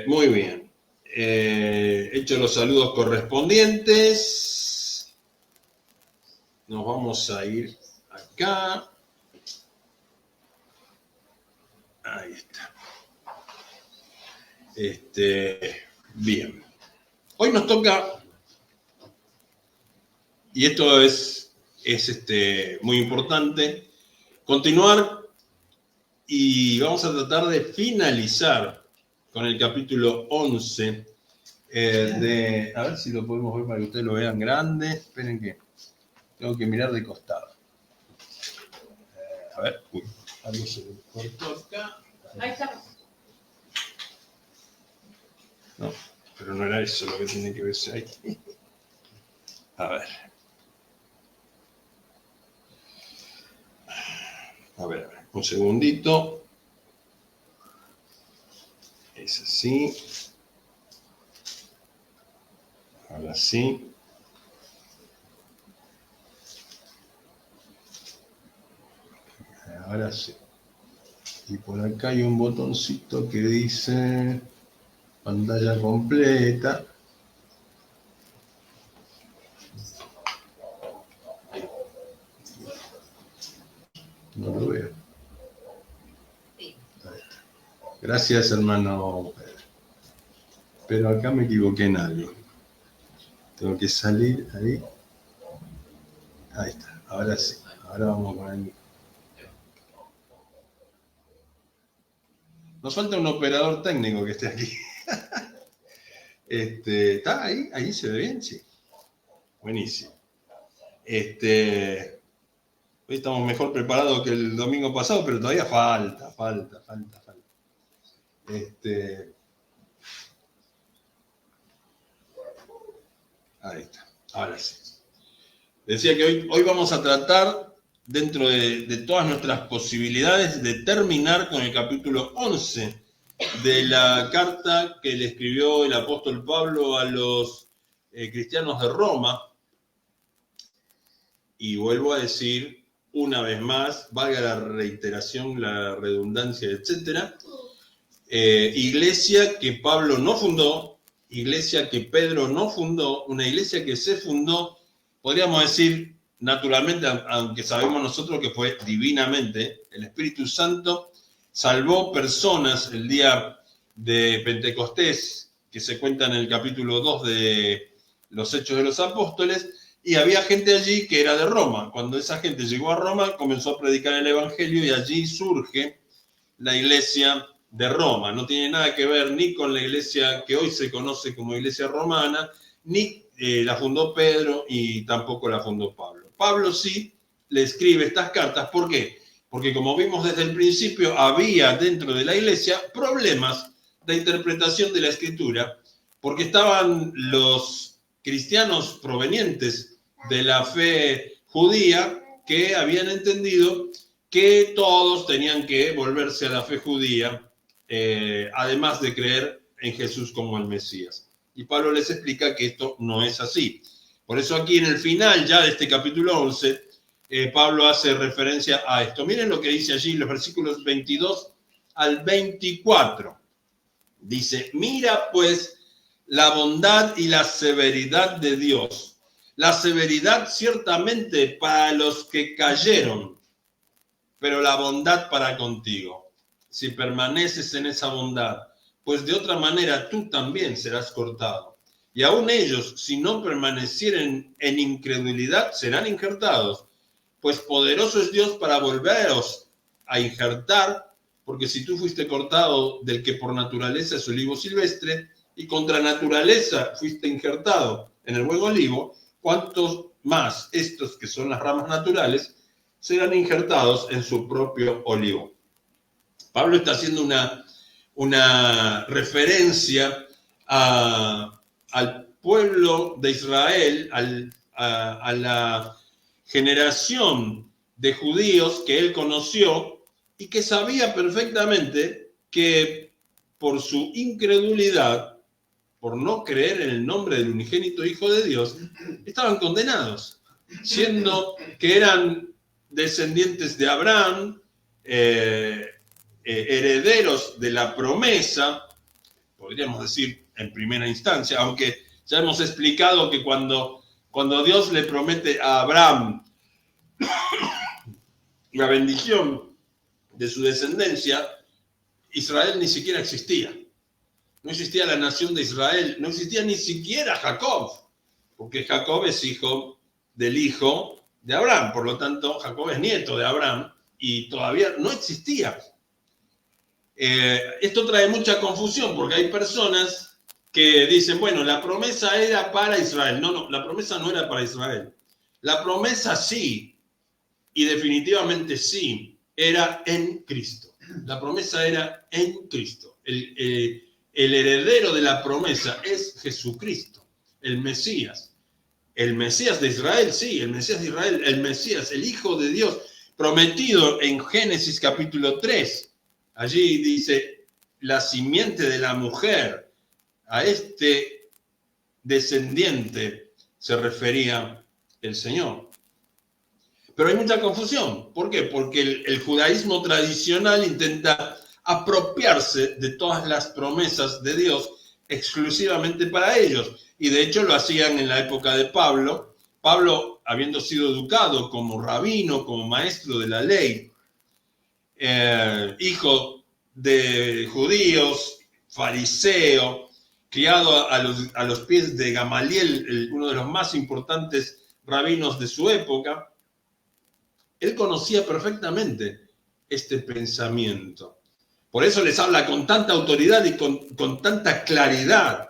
Muy bien. Hecho los saludos correspondientes, nos vamos a ir acá. Ahí está. Bien. Hoy nos toca... Y esto es muy importante, continuar y vamos a tratar de finalizar con el capítulo 11 a ver si lo podemos ver para que ustedes lo vean grande. Esperen que tengo que mirar de costado. A ver, algo se me cortó acá. Ahí está. No, pero no era eso lo que tiene que verse ahí. A ver. A ver, un segundito. Es así. Ahora sí. Ahora sí. Y por acá hay un botoncito que dice pantalla completa. No lo veo. Gracias, hermano. Pero acá me equivoqué en algo. Tengo que salir ahí. Ahí está. Ahora sí. Ahora vamos con el... Nos falta un operador técnico que esté aquí. ¿Está ahí? ¿Ahí se ve bien? Sí. Buenísimo. Hoy estamos mejor preparados que el domingo pasado, pero todavía falta. Ahí está, ahora sí. Decía que hoy vamos a tratar, dentro de todas nuestras posibilidades, de terminar con el capítulo 11 de la carta que le escribió el apóstol Pablo a los cristianos de Roma. Y vuelvo a decir, una vez más, valga la reiteración, la redundancia, etc. Iglesia que Pablo no fundó, iglesia que Pedro no fundó, una iglesia que se fundó, podríamos decir, naturalmente, aunque sabemos nosotros que fue divinamente, el Espíritu Santo salvó personas el día de Pentecostés, que se cuenta en el capítulo 2 de los Hechos de los Apóstoles, y había gente allí que era de Roma. Cuando esa gente llegó a Roma, comenzó a predicar el Evangelio y allí surge la iglesia de Roma. No tiene nada que ver ni con la iglesia que hoy se conoce como iglesia romana, ni la fundó Pedro y tampoco la fundó Pablo. Pablo sí le escribe estas cartas. ¿Por qué? Porque como vimos desde el principio, había dentro de la iglesia problemas de interpretación de la Escritura, porque estaban los cristianos provenientes de la fe judía que habían entendido que todos tenían que volverse a la fe judía, además de creer en Jesús como el Mesías. Y Pablo les explica que esto no es así. Por eso aquí en el final ya de este capítulo 11, Pablo hace referencia a esto. Miren lo que dice allí, los versículos 22 al 24. Dice, mira pues la bondad y la severidad de Dios. La severidad ciertamente para los que cayeron, pero la bondad para contigo, si permaneces en esa bondad, pues de otra manera tú también serás cortado. Y aún ellos, si no permanecieren en incredulidad, serán injertados, pues poderoso es Dios para volveros a injertar, porque si tú fuiste cortado del que por naturaleza es olivo silvestre, y contra naturaleza fuiste injertado en el buen olivo, cuántos más estos que son las ramas naturales serán injertados en su propio olivo. Pablo está haciendo una referencia al pueblo de Israel, a la generación de judíos que él conoció y que sabía perfectamente que por su incredulidad, por no creer en el nombre del unigénito Hijo de Dios, estaban condenados, siendo que eran descendientes de Abraham, herederos de la promesa, podríamos decir en primera instancia, aunque ya hemos explicado que cuando Dios le promete a Abraham la bendición de su descendencia, Israel ni siquiera existía. No existía la nación de Israel, no existía ni siquiera Jacob, porque Jacob es hijo del hijo de Abraham, por lo tanto Jacob es nieto de Abraham y todavía no existía. Esto trae mucha confusión porque hay personas que dicen, bueno, la promesa era para Israel. No, la promesa no era para Israel. La promesa sí, y definitivamente sí, era en Cristo. La promesa era en Cristo. El heredero de la promesa es Jesucristo, el Mesías. El Mesías de Israel, sí, el Mesías de Israel, el Mesías, el Hijo de Dios, prometido en Génesis capítulo 3. Allí dice, la simiente de la mujer, a este descendiente se refería el Señor. Pero hay mucha confusión. ¿Por qué? Porque el judaísmo tradicional intenta apropiarse de todas las promesas de Dios exclusivamente para ellos. Y de hecho lo hacían en la época de Pablo. Pablo, habiendo sido educado como rabino, como maestro de la ley, hijo de judíos, fariseo, criado a los pies de Gamaliel, uno de los más importantes rabinos de su época, él conocía perfectamente este pensamiento. Por eso les habla con tanta autoridad y con tanta claridad.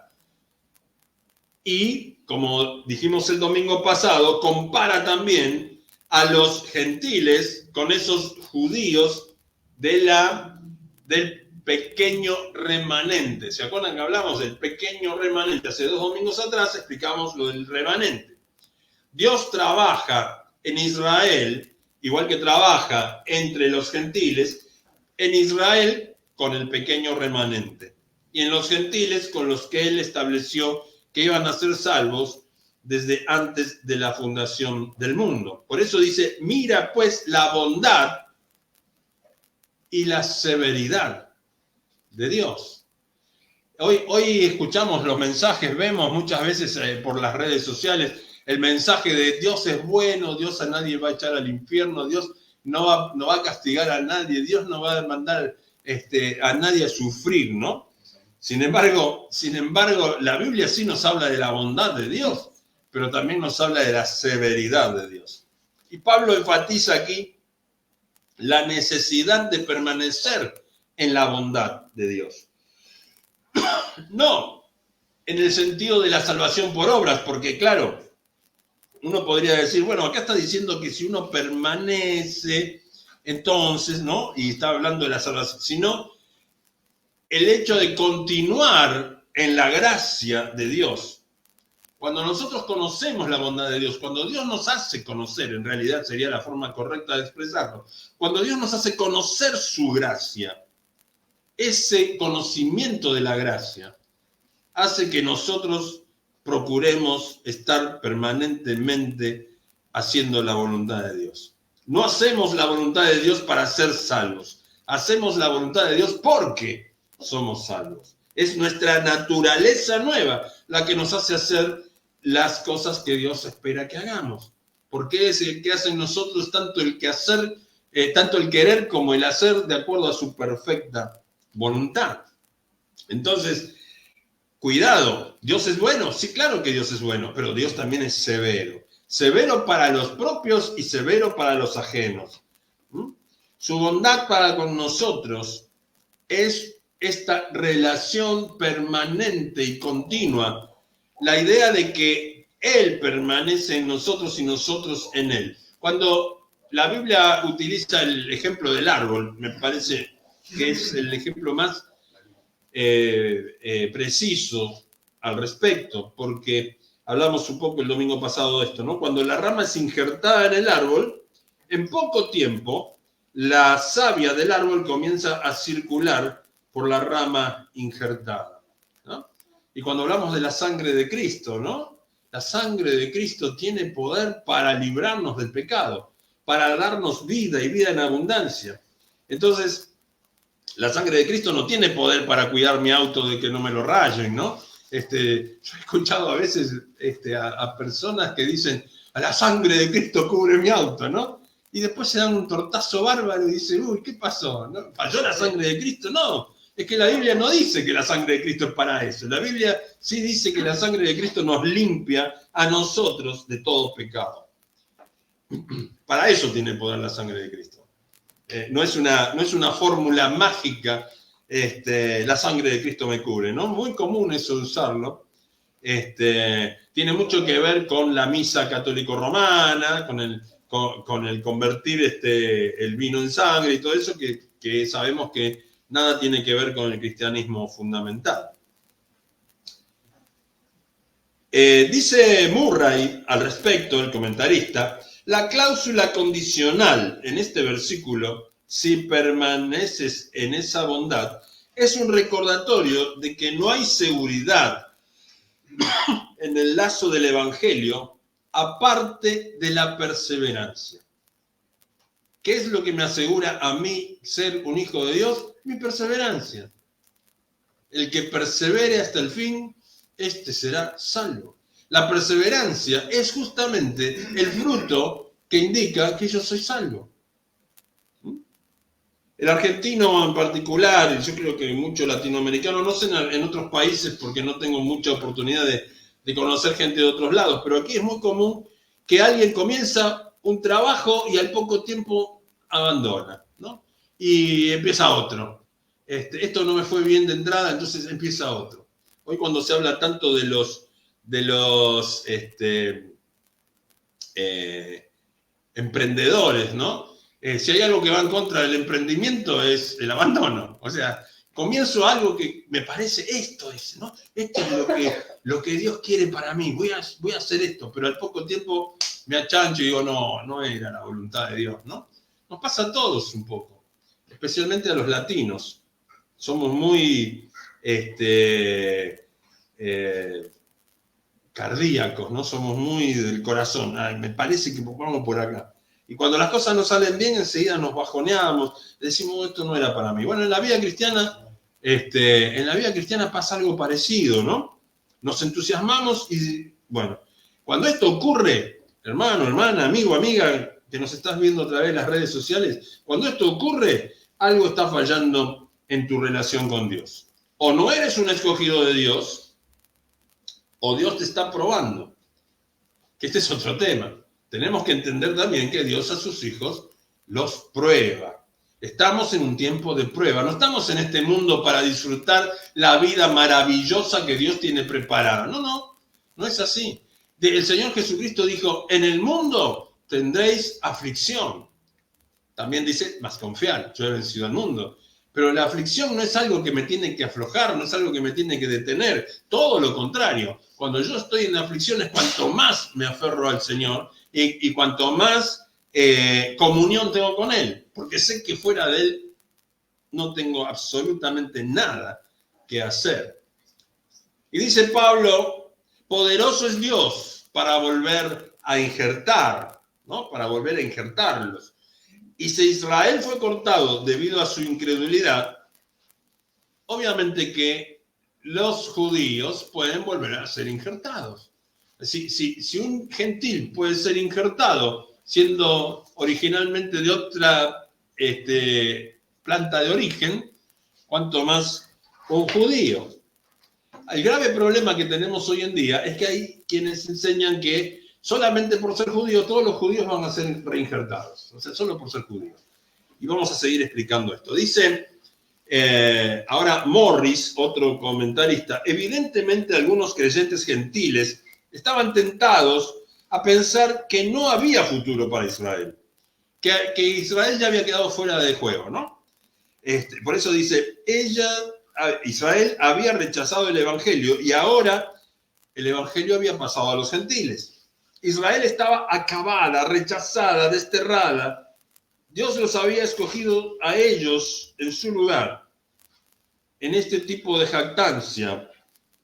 Y, como dijimos el domingo pasado, compara también a los gentiles con esos judíos del pequeño remanente. ¿Se acuerdan que hablamos del pequeño remanente? Hace 2 domingos atrás explicamos lo del remanente. Dios trabaja en Israel, igual que trabaja entre los gentiles, en Israel con el pequeño remanente, y en los gentiles con los que él estableció que iban a ser salvos desde antes de la fundación del mundo. Por eso dice, mira pues la bondad y la severidad de Dios. Hoy escuchamos los mensajes, vemos muchas veces por las redes sociales el mensaje de Dios es bueno, Dios a nadie va a echar al infierno, Dios no va a castigar a nadie, Dios no va a mandar a nadie a sufrir, ¿no? Sin embargo, la Biblia sí nos habla de la bondad de Dios. pero también nos habla de la severidad de Dios. Y Pablo enfatiza aquí la necesidad de permanecer en la bondad de Dios. No en el sentido de la salvación por obras, porque claro, uno podría decir, bueno, acá está diciendo que si uno permanece, entonces, ¿no? Y está hablando de la salvación, sino el hecho de continuar en la gracia de Dios. Cuando nosotros conocemos la bondad de Dios, cuando Dios nos hace conocer, en realidad sería la forma correcta de expresarlo, cuando Dios nos hace conocer su gracia, ese conocimiento de la gracia hace que nosotros procuremos estar permanentemente haciendo la voluntad de Dios. No hacemos la voluntad de Dios para ser salvos, hacemos la voluntad de Dios porque somos salvos. Es nuestra naturaleza nueva la que nos hace hacer las cosas que Dios espera que hagamos. Porque es el que hace en nosotros tanto el querer como el hacer de acuerdo a su perfecta voluntad. Entonces, cuidado, ¿Dios es bueno? Sí, claro que Dios es bueno, pero Dios también es severo. Severo para los propios y severo para los ajenos. Su bondad para con nosotros es esta relación permanente y continua. La idea de que Él permanece en nosotros y nosotros en Él. Cuando la Biblia utiliza el ejemplo del árbol, me parece que es el ejemplo más preciso al respecto, porque hablamos un poco el domingo pasado de esto, ¿no? Cuando la rama es injertada en el árbol, en poco tiempo la savia del árbol comienza a circular por la rama injertada, ¿no? Y cuando hablamos de la sangre de Cristo, ¿no? La sangre de Cristo tiene poder para librarnos del pecado, para darnos vida y vida en abundancia. Entonces, la sangre de Cristo no tiene poder para cuidar mi auto de que no me lo rayen, ¿no? Yo he escuchado a veces a personas que dicen, la sangre de Cristo cubre mi auto, ¿no? Y después se dan un tortazo bárbaro y dicen, uy, ¿qué pasó? ¿No? ¿Falló la sangre de Cristo? No, es que la Biblia no dice que la sangre de Cristo es para eso. La Biblia sí dice que la sangre de Cristo nos limpia a nosotros de todo pecado. Para eso tiene poder la sangre de Cristo. No es una fórmula mágica, la sangre de Cristo me cubre, ¿no? Muy común eso de usarlo. Tiene mucho que ver con la misa católico-romana, con el convertir el vino en sangre y todo eso, que sabemos que nada tiene que ver con el cristianismo fundamental. Dice Murray al respecto, el comentarista, la cláusula condicional en este versículo, si permaneces en esa bondad, es un recordatorio de que no hay seguridad en el lazo del Evangelio aparte de la perseverancia. ¿Qué es lo que me asegura a mí ser un hijo de Dios? Mi perseverancia. El que persevere hasta el fin, este será salvo. La perseverancia es justamente el fruto que indica que yo soy salvo. El argentino en particular, y yo creo que muchos latinoamericanos, no sé en otros países porque no tengo mucha oportunidad de conocer gente de otros lados, pero aquí es muy común que alguien comienza un trabajo y al poco tiempo abandona, ¿no? Y empieza otro. Esto no me fue bien de entrada, entonces empieza otro. Hoy cuando se habla tanto de los emprendedores, ¿no? Si hay algo que va en contra del emprendimiento es el abandono. O sea, comienzo algo que me parece esto es, ¿no? Esto es lo que Dios quiere para mí. Voy a hacer esto, pero al poco tiempo me achancho y digo, no era la voluntad de Dios, ¿no? Nos pasa a todos un poco, especialmente a los latinos. Somos muy cardíacos, ¿no? Somos muy del corazón. Ay, me parece que vamos por acá. Y cuando las cosas no salen bien, enseguida nos bajoneamos, decimos, esto no era para mí. Bueno, en la vida cristiana pasa algo parecido, ¿no? Nos entusiasmamos y, bueno, cuando esto ocurre, hermano, hermana, amigo, amiga, que nos estás viendo a través de las redes sociales, cuando esto ocurre, algo está fallando en tu relación con Dios. O no eres un escogido de Dios, o Dios te está probando. que este es otro tema. Tenemos que entender también que Dios a sus hijos los prueba. Estamos en un tiempo de prueba. No estamos en este mundo para disfrutar la vida maravillosa que Dios tiene preparada. No es así. El Señor Jesucristo dijo, en el mundo tendréis aflicción. También dice, mas confiad, yo he vencido al mundo. Pero la aflicción no es algo que me tiene que aflojar, no es algo que me tiene que detener. Todo lo contrario. Cuando yo estoy en aflicciones, cuanto más me aferro al Señor y cuanto más comunión tengo con Él. Porque sé que fuera de Él no tengo absolutamente nada que hacer. Y dice Pablo, poderoso es Dios para volver a injertar, ¿no? Para volver a injertarlos. Y si Israel fue cortado debido a su incredulidad, obviamente que los judíos pueden volver a ser injertados. Si un gentil puede ser injertado siendo originalmente de otra planta de origen, cuanto más un judío. El grave problema que tenemos hoy en día es que hay quienes enseñan que solamente por ser judíos, todos los judíos van a ser reinjertados. O sea, solo por ser judíos. Y vamos a seguir explicando esto. Dice ahora Morris, otro comentarista, evidentemente algunos creyentes gentiles estaban tentados a pensar que no había futuro para Israel. Que Israel ya había quedado fuera de juego, ¿no? Por eso dice, Israel había rechazado el evangelio y ahora el evangelio había pasado a los gentiles. Israel estaba acabada, rechazada, desterrada. Dios los había escogido a ellos en su lugar. En este tipo de jactancia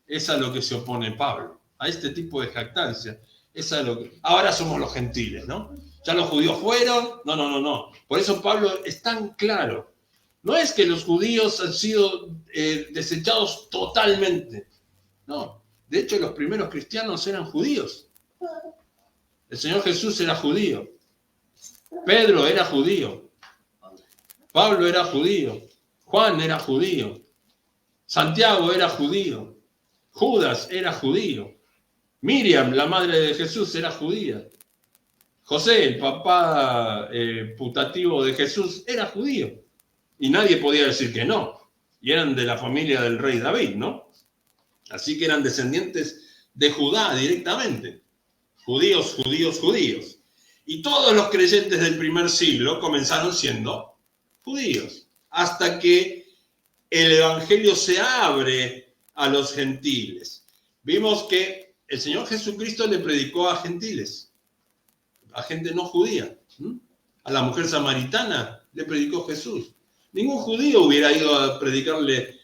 es a lo que se opone Pablo. A este tipo de jactancia es a lo que... Ahora somos los gentiles, ¿no? Ya los judíos fueron. No. Por eso Pablo es tan claro. No es que los judíos han sido desechados totalmente. No. De hecho, los primeros cristianos eran judíos. El Señor Jesús era judío. Pedro era judío. Pablo era judío. Juan era judío. Santiago era judío. Judas era judío. Miriam, la madre de Jesús, era judía. José, el papá putativo de Jesús, era judío. Y nadie podía decir que no. Y eran de la familia del rey David, ¿no? Así que eran descendientes de Judá directamente. Judíos. Y todos los creyentes del primer siglo comenzaron siendo judíos. Hasta que el evangelio se abre a los gentiles. Vimos que el Señor Jesucristo le predicó a gentiles, a gente no judía. A la mujer samaritana le predicó Jesús. Ningún judío hubiera ido a predicarle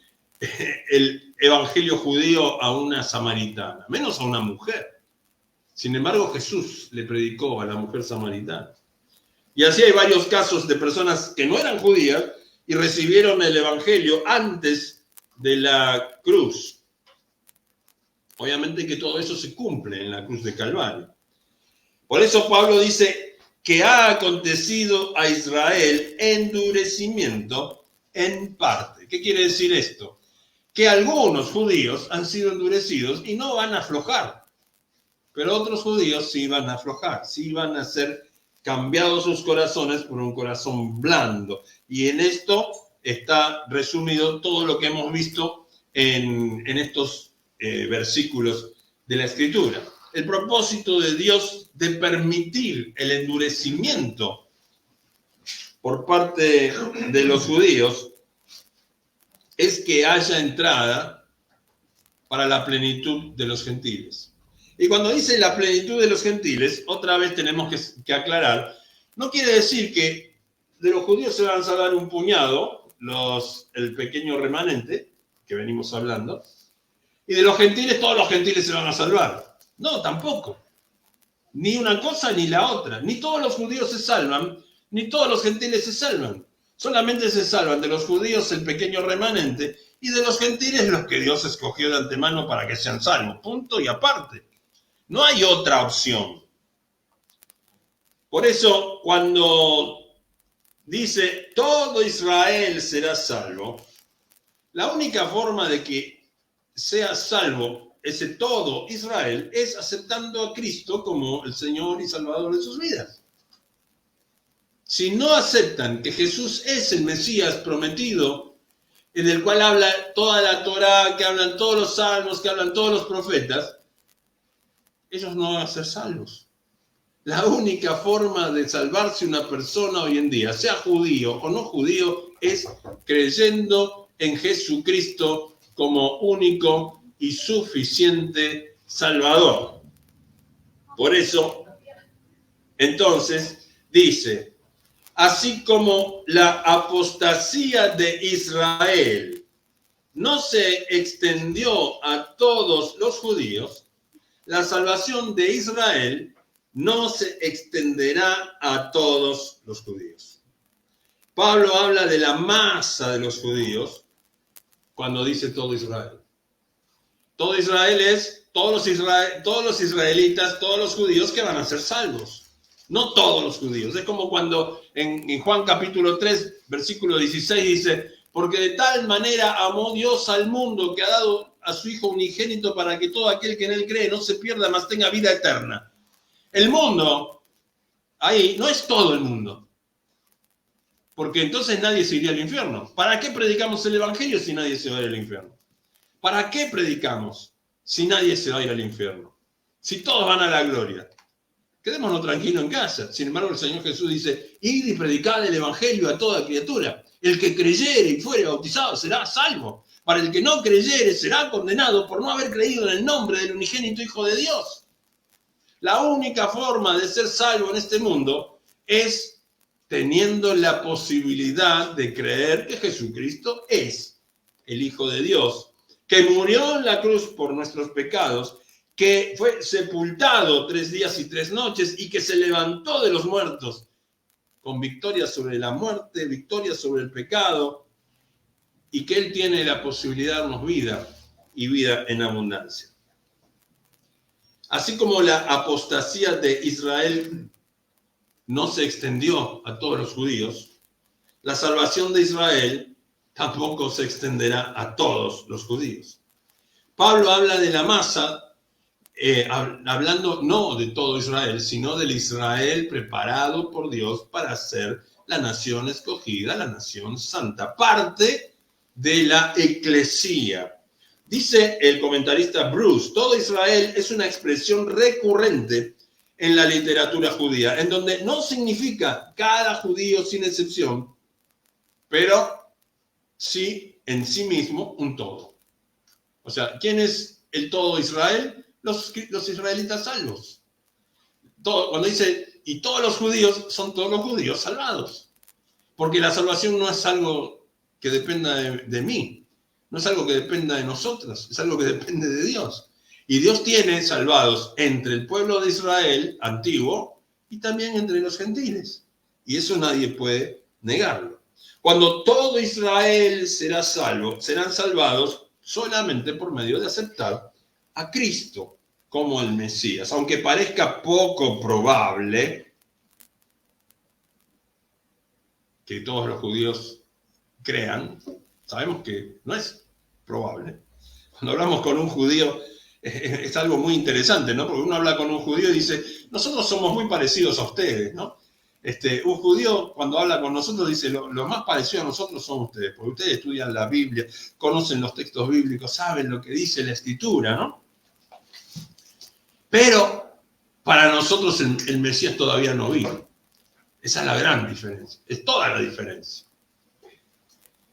el evangelio judío a una samaritana, menos a una mujer. Sin embargo, Jesús le predicó a la mujer samaritana. Y así hay varios casos de personas que no eran judías y recibieron el evangelio antes de la cruz. Obviamente que todo eso se cumple en la cruz de Calvario. Por eso Pablo dice que ha acontecido a Israel endurecimiento en parte. ¿Qué quiere decir esto? Que algunos judíos han sido endurecidos y no van a aflojar. Pero otros judíos sí van a aflojar, sí van a ser cambiados sus corazones por un corazón blando. Y en esto está resumido todo lo que hemos visto en estos versículos de la Escritura. El propósito de Dios de permitir el endurecimiento por parte de los judíos es que haya entrada para la plenitud de los gentiles. Y cuando dice la plenitud de los gentiles, otra vez tenemos que aclarar, no quiere decir que de los judíos se van a salvar un puñado, el pequeño remanente, que venimos hablando, y de los gentiles, todos los gentiles se van a salvar. No, tampoco. Ni una cosa ni la otra. Ni todos los judíos se salvan, ni todos los gentiles se salvan. Solamente se salvan de los judíos el pequeño remanente y de los gentiles los que Dios escogió de antemano para que sean salvos. Punto y aparte. No hay otra opción. Por eso, cuando dice todo Israel será salvo, la única forma de que sea salvo ese todo Israel, es aceptando a Cristo como el Señor y Salvador de sus vidas. Si no aceptan que Jesús es el Mesías prometido, en el cual habla toda la Torá, que hablan todos los salmos, que hablan todos los profetas, ellos no van a ser salvos. La única forma de salvarse una persona hoy en día, sea judío o no judío, es creyendo en Jesucristo como único y suficiente Salvador. Por eso, entonces, dice, así como la apostasía de Israel no se extendió a todos los judíos, la salvación de Israel no se extenderá a todos los judíos. Pablo habla de la masa de los judíos cuando dice todo Israel. Todo Israel es todos los israelitas, todos los judíos que van a ser salvos. No todos los judíos. Es como cuando en Juan capítulo 3, versículo 16 dice, porque de tal manera amó Dios al mundo que ha dado a su Hijo unigénito para que todo aquel que en él cree no se pierda, mas tenga vida eterna. El mundo, ahí, no es todo el mundo. Porque entonces nadie se iría al infierno. ¿Para qué predicamos el Evangelio si nadie se va a ir al infierno? ¿Para qué predicamos si nadie se va a ir al infierno? Si todos van a la gloria. Quedémonos tranquilos en casa. Sin embargo, el Señor Jesús dice, id y predicad el Evangelio a toda criatura. El que creyere y fuere bautizado será salvo. Para el que no creyere será condenado por no haber creído en el nombre del unigénito Hijo de Dios. La única forma de ser salvo en este mundo es teniendo la posibilidad de creer que Jesucristo es el Hijo de Dios, que murió en la cruz por nuestros pecados, que fue sepultado 3 días y 3 noches y que se levantó de los muertos con victoria sobre la muerte, victoria sobre el pecado, y que Él tiene la posibilidad de darnos vida y vida en abundancia. Así como la apostasía de Israel no se extendió a todos los judíos, la salvación de Israel tampoco se extenderá a todos los judíos. Pablo habla de la masa, hablando no de todo Israel, sino del Israel preparado por Dios para ser la nación escogida, la nación santa, parte de la eclesía. Dice el comentarista Bruce, todo Israel es una expresión recurrente en la literatura judía, en donde no significa cada judío sin excepción, pero sí en sí mismo un todo. O sea, ¿quién es el todo Israel? Los israelitas salvos. Cuando dice, y todos los judíos, son todos los judíos salvados. Porque la salvación no es algo que dependa de mí, no es algo que dependa de nosotros, es algo que depende de Dios. Y Dios tiene salvados entre el pueblo de Israel antiguo y también entre los gentiles. Y eso nadie puede negarlo. Cuando todo Israel será salvo, serán salvados solamente por medio de aceptar a Cristo como el Mesías. Aunque parezca poco probable que todos los judíos crean, sabemos que no es probable. Cuando hablamos con un judío, es algo muy interesante, ¿no? Porque uno habla con un judío y dice, nosotros somos muy parecidos a ustedes, ¿no? Un judío cuando habla con nosotros dice, lo más parecido a nosotros son ustedes, porque ustedes estudian la Biblia, conocen los textos bíblicos, saben lo que dice la Escritura, ¿no? Pero para nosotros el Mesías todavía no vino. Esa es la gran diferencia, es toda la diferencia.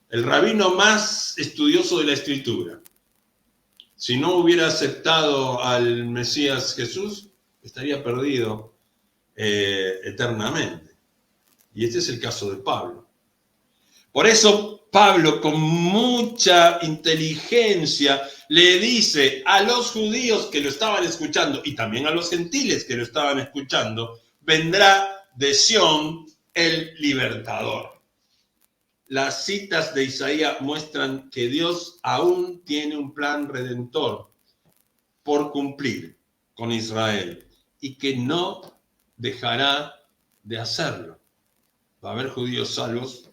El rabino más estudioso de la Escritura, si no hubiera aceptado al Mesías Jesús, estaría perdido eternamente. Y este es el caso de Pablo. Por eso Pablo, con mucha inteligencia, le dice a los judíos que lo estaban escuchando y también a los gentiles que lo estaban escuchando, vendrá de Sión el libertador. Las citas de Isaías muestran que Dios aún tiene un plan redentor por cumplir con Israel y que no dejará de hacerlo. Va a haber judíos salvos.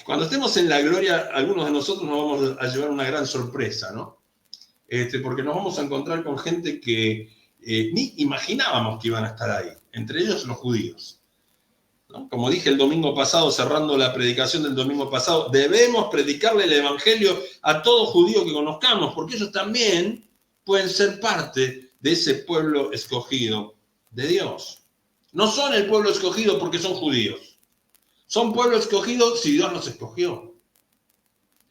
Cuando estemos en la gloria, algunos de nosotros nos vamos a llevar una gran sorpresa, ¿no? porque nos vamos a encontrar con gente que ni imaginábamos que iban a estar ahí, entre ellos los judíos. ¿No? Como dije el domingo pasado, cerrando la predicación del domingo pasado, debemos predicarle el evangelio a todo judío que conozcamos, porque ellos también pueden ser parte de ese pueblo escogido de Dios. No son el pueblo escogido porque son judíos. Son pueblo escogido si Dios los escogió.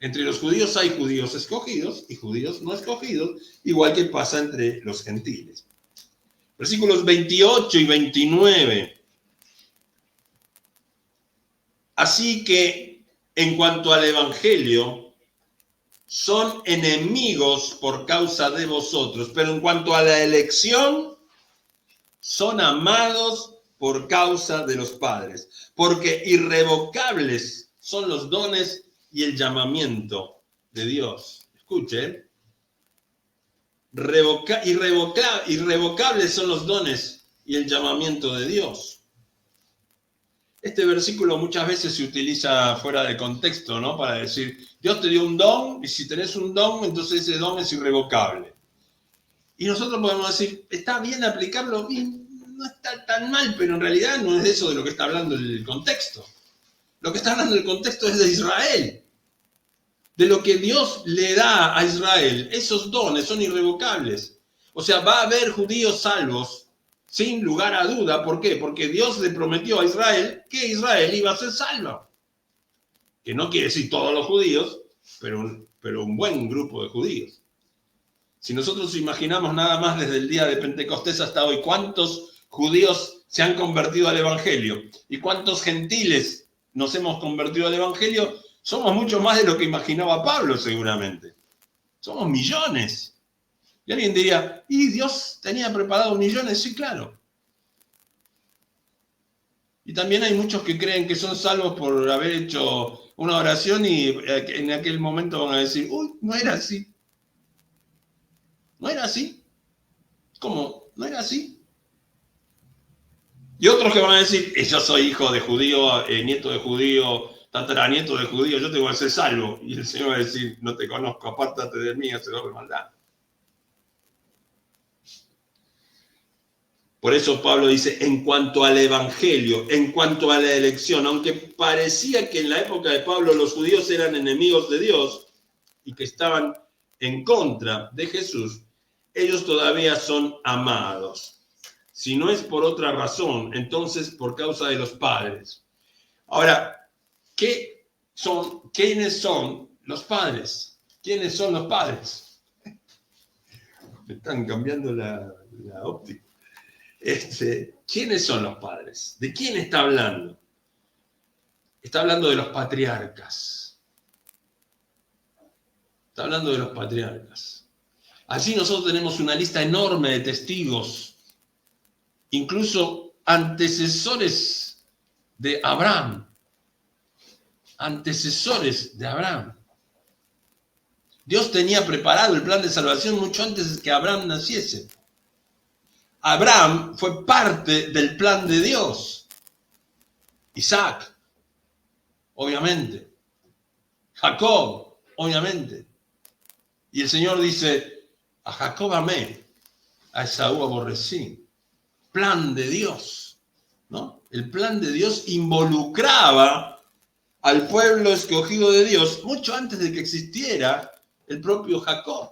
Entre los judíos hay judíos escogidos y judíos no escogidos, igual que pasa entre los gentiles. Versículos 28 y 29. Así que, en cuanto al evangelio, son enemigos por causa de vosotros, pero en cuanto a la elección, son amados por causa de los padres, porque irrevocables son los dones y el llamamiento de Dios. Escuchen, irrevocables son los dones y el llamamiento de Dios. Este versículo muchas veces se utiliza fuera de contexto, ¿no? Para decir, Dios te dio un don, y si tenés un don, entonces ese don es irrevocable. Y nosotros podemos decir, está bien aplicarlo, bien, no está tan mal, pero en realidad no es de eso de lo que está hablando el contexto. Lo que está hablando el contexto es de Israel. De lo que Dios le da a Israel, esos dones son irrevocables. O sea, va a haber judíos salvos, sin lugar a duda. ¿Por qué? Porque Dios le prometió a Israel que Israel iba a ser salvo. Que no quiere decir todos los judíos, pero un buen grupo de judíos. Si nosotros imaginamos nada más desde el día de Pentecostés hasta hoy, ¿cuántos judíos se han convertido al Evangelio? ¿Y cuántos gentiles nos hemos convertido al Evangelio? Somos mucho más de lo que imaginaba Pablo, seguramente. Somos millones. Y alguien diría, ¿y Dios tenía preparado millones? Sí, claro. Y también hay muchos que creen que son salvos por haber hecho una oración y en aquel momento van a decir, uy, no era así. ¿No era así? ¿Cómo? ¿No era así? Y otros que van a decir, yo soy hijo de judío, nieto de judío, tataranieto de judío, yo te voy a ser salvo. Y el Señor va a decir, no te conozco, apártate de mí, hacedor de maldad. Por eso Pablo dice, en cuanto al evangelio, en cuanto a la elección, aunque parecía que en la época de Pablo los judíos eran enemigos de Dios y que estaban en contra de Jesús, ellos todavía son amados. Si no es por otra razón, entonces por causa de los padres. Ahora, ¿quiénes son los padres? ¿Quiénes son los padres? Me están cambiando la óptica. ¿Quiénes son los padres? ¿De quién está hablando? Está hablando de los patriarcas. Está hablando de los patriarcas. Allí nosotros tenemos una lista enorme de testigos, incluso antecesores de Abraham. Antecesores de Abraham. Dios tenía preparado el plan de salvación mucho antes de que Abraham naciese. Abraham fue parte del plan de Dios. Isaac, obviamente. Jacob, obviamente. Y el Señor dice, a Jacob amé, a Esaú aborrecí. Plan de Dios, ¿no? El plan de Dios involucraba al pueblo escogido de Dios mucho antes de que existiera el propio Jacob.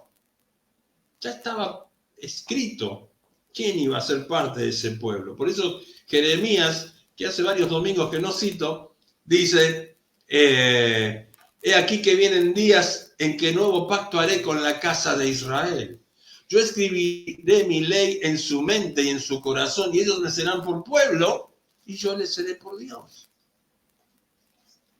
Ya estaba escrito quién iba a ser parte de ese pueblo. Por eso Jeremías, que hace varios domingos que no cito, dice, he aquí que vienen días en que nuevo pacto haré con la casa de Israel. Yo escribiré mi ley en su mente y en su corazón, y ellos me serán por pueblo, y yo les seré por Dios.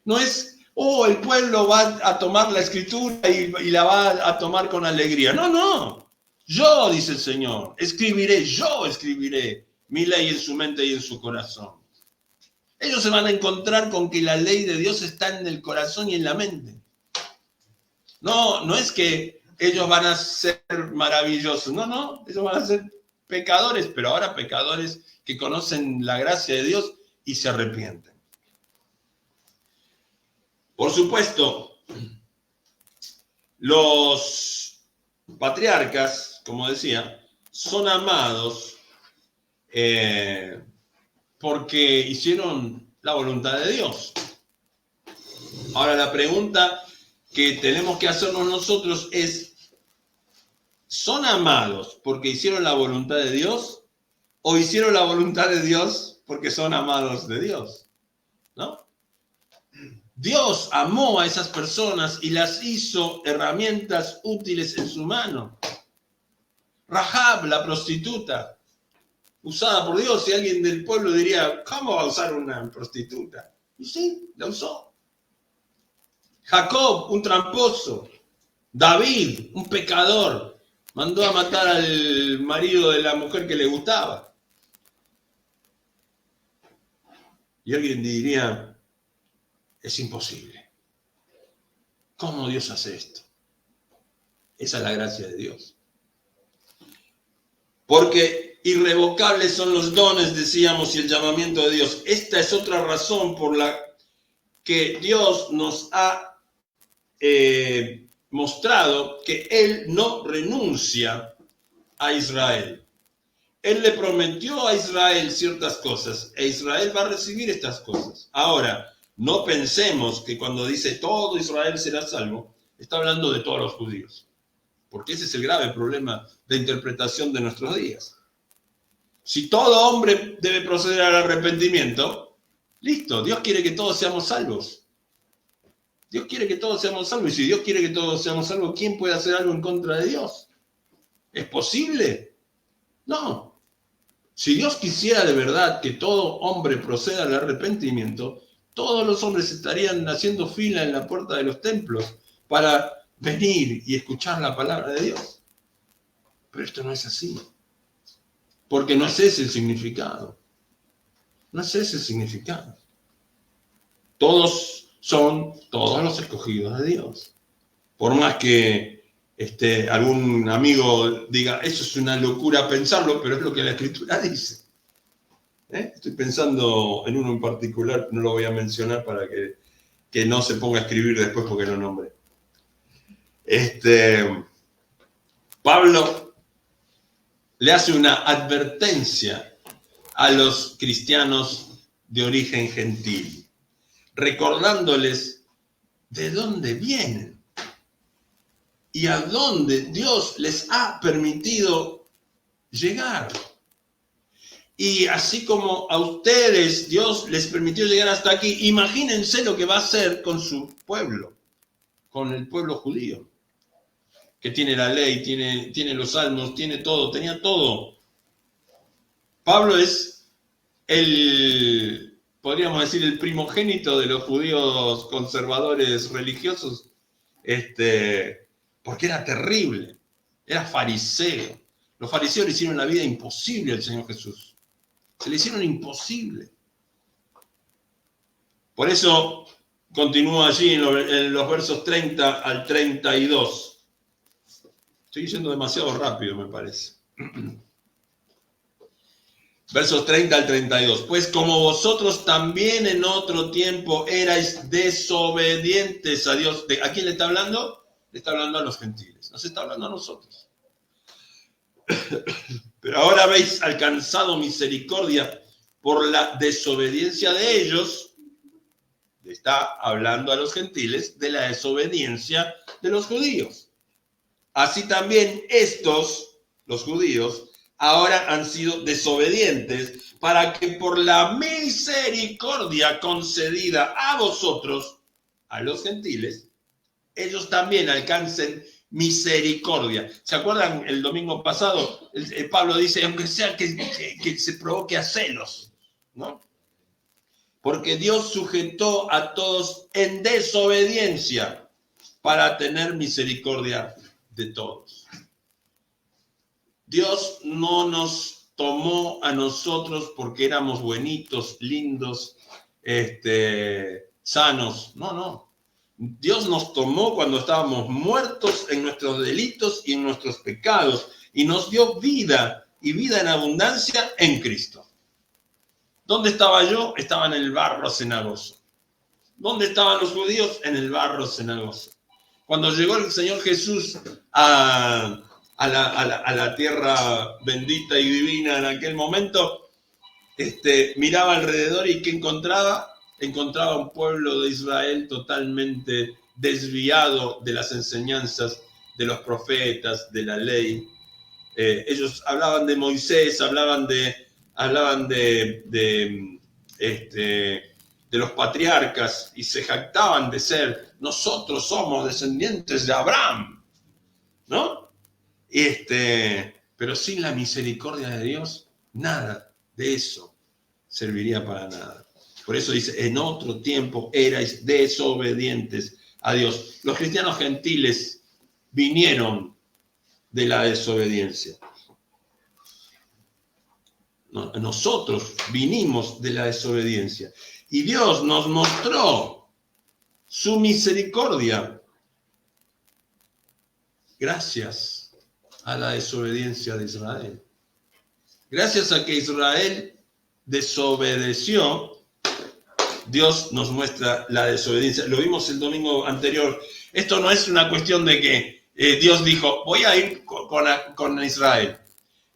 No es, el pueblo va a tomar la escritura y la va a tomar con alegría. No, no. Yo, dice el Señor, yo escribiré mi ley en su mente y en su corazón. Ellos se van a encontrar con que la ley de Dios está en el corazón y en la mente. No es que ellos van a ser maravillosos. No, ellos van a ser pecadores, pero ahora pecadores que conocen la gracia de Dios y se arrepienten. Por supuesto, los patriarcas, como decía, son amados porque hicieron la voluntad de Dios. Ahora la pregunta que tenemos que hacernos nosotros es, ¿son amados porque hicieron la voluntad de Dios o hicieron la voluntad de Dios porque son amados de Dios? ¿No? Dios amó a esas personas y las hizo herramientas útiles en su mano. Rahab, la prostituta, usada por Dios, y alguien del pueblo diría, ¿cómo va a usar una prostituta? Y sí, la usó. Jacob, un tramposo. David, un pecador, mandó a matar al marido de la mujer que le gustaba. Y alguien diría, es imposible. ¿Cómo Dios hace esto? Esa es la gracia de Dios. Porque irrevocables son los dones, decíamos, y el llamamiento de Dios. Esta es otra razón por la que Dios nos ha mostrado que Él no renuncia a Israel. Él le prometió a Israel ciertas cosas, e Israel va a recibir estas cosas. Ahora, no pensemos que cuando dice todo Israel será salvo, está hablando de todos los judíos. Porque ese es el grave problema de interpretación de nuestros días. Si todo hombre debe proceder al arrepentimiento, listo, Dios quiere que todos seamos salvos. Dios quiere que todos seamos salvos. Y si Dios quiere que todos seamos salvos, ¿quién puede hacer algo en contra de Dios? ¿Es posible? No. Si Dios quisiera de verdad que todo hombre proceda al arrepentimiento, todos los hombres estarían haciendo fila en la puerta de los templos para venir y escuchar la palabra de Dios. Pero esto no es así. Porque no es ese el significado. No es ese el significado. Todos son todos los escogidos de Dios. Por más que algún amigo diga, eso es una locura pensarlo, pero es lo que la Escritura dice. Estoy pensando en uno en particular, no lo voy a mencionar para que no se ponga a escribir después porque lo nombre. Pablo le hace una advertencia a los cristianos de origen gentil, recordándoles de dónde vienen y a dónde Dios les ha permitido llegar. Y así como a ustedes Dios les permitió llegar hasta aquí, imagínense lo que va a hacer con su pueblo, con el pueblo judío, que tiene la ley, tiene los salmos, tenía todo. Pablo es podríamos decir, el primogénito de los judíos conservadores religiosos, porque era terrible, era fariseo. Los fariseos le hicieron la vida imposible al Señor Jesús. Se le hicieron imposible. Por eso continúa allí en los versos 30 al 32. Estoy yendo demasiado rápido, me parece. Versos 30 al 32. Pues como vosotros también en otro tiempo erais desobedientes a Dios. ¿A quién le está hablando? Le está hablando a los gentiles. Nos está hablando a nosotros. Pero ahora habéis alcanzado misericordia por la desobediencia de ellos. Le está hablando a los gentiles de la desobediencia de los judíos. Así también estos, los judíos, ahora han sido desobedientes para que por la misericordia concedida a vosotros, a los gentiles, ellos también alcancen misericordia. ¿Se acuerdan el domingo pasado? Pablo dice, aunque sea que se provoque a celos, ¿no? Porque Dios sujetó a todos en desobediencia para tener misericordia de todos. Dios no nos tomó a nosotros porque éramos buenitos, lindos, sanos. No. Dios nos tomó cuando estábamos muertos en nuestros delitos y en nuestros pecados y nos dio vida y vida en abundancia en Cristo. ¿Dónde estaba yo? Estaba en el barro cenagoso. ¿Dónde estaban los judíos? En el barro cenagoso. Cuando llegó el Señor Jesús a la tierra bendita y divina en aquel momento, miraba alrededor y ¿qué encontraba? Encontraba un pueblo de Israel totalmente desviado de las enseñanzas de los profetas, de la ley. Ellos hablaban de Moisés, hablaban de los patriarcas y se jactaban de ser, nosotros somos descendientes de Abraham, ¿no? Pero sin la misericordia de Dios, nada de eso serviría para nada. Por eso dice, en otro tiempo erais desobedientes a Dios. Los cristianos gentiles vinieron de la desobediencia. Nosotros vinimos de la desobediencia. Y Dios nos mostró su misericordia gracias a la desobediencia de Israel. Gracias a que Israel desobedeció, Dios nos muestra la desobediencia. Lo vimos el domingo anterior. Esto no es una cuestión de que Dios dijo, voy a ir con Israel.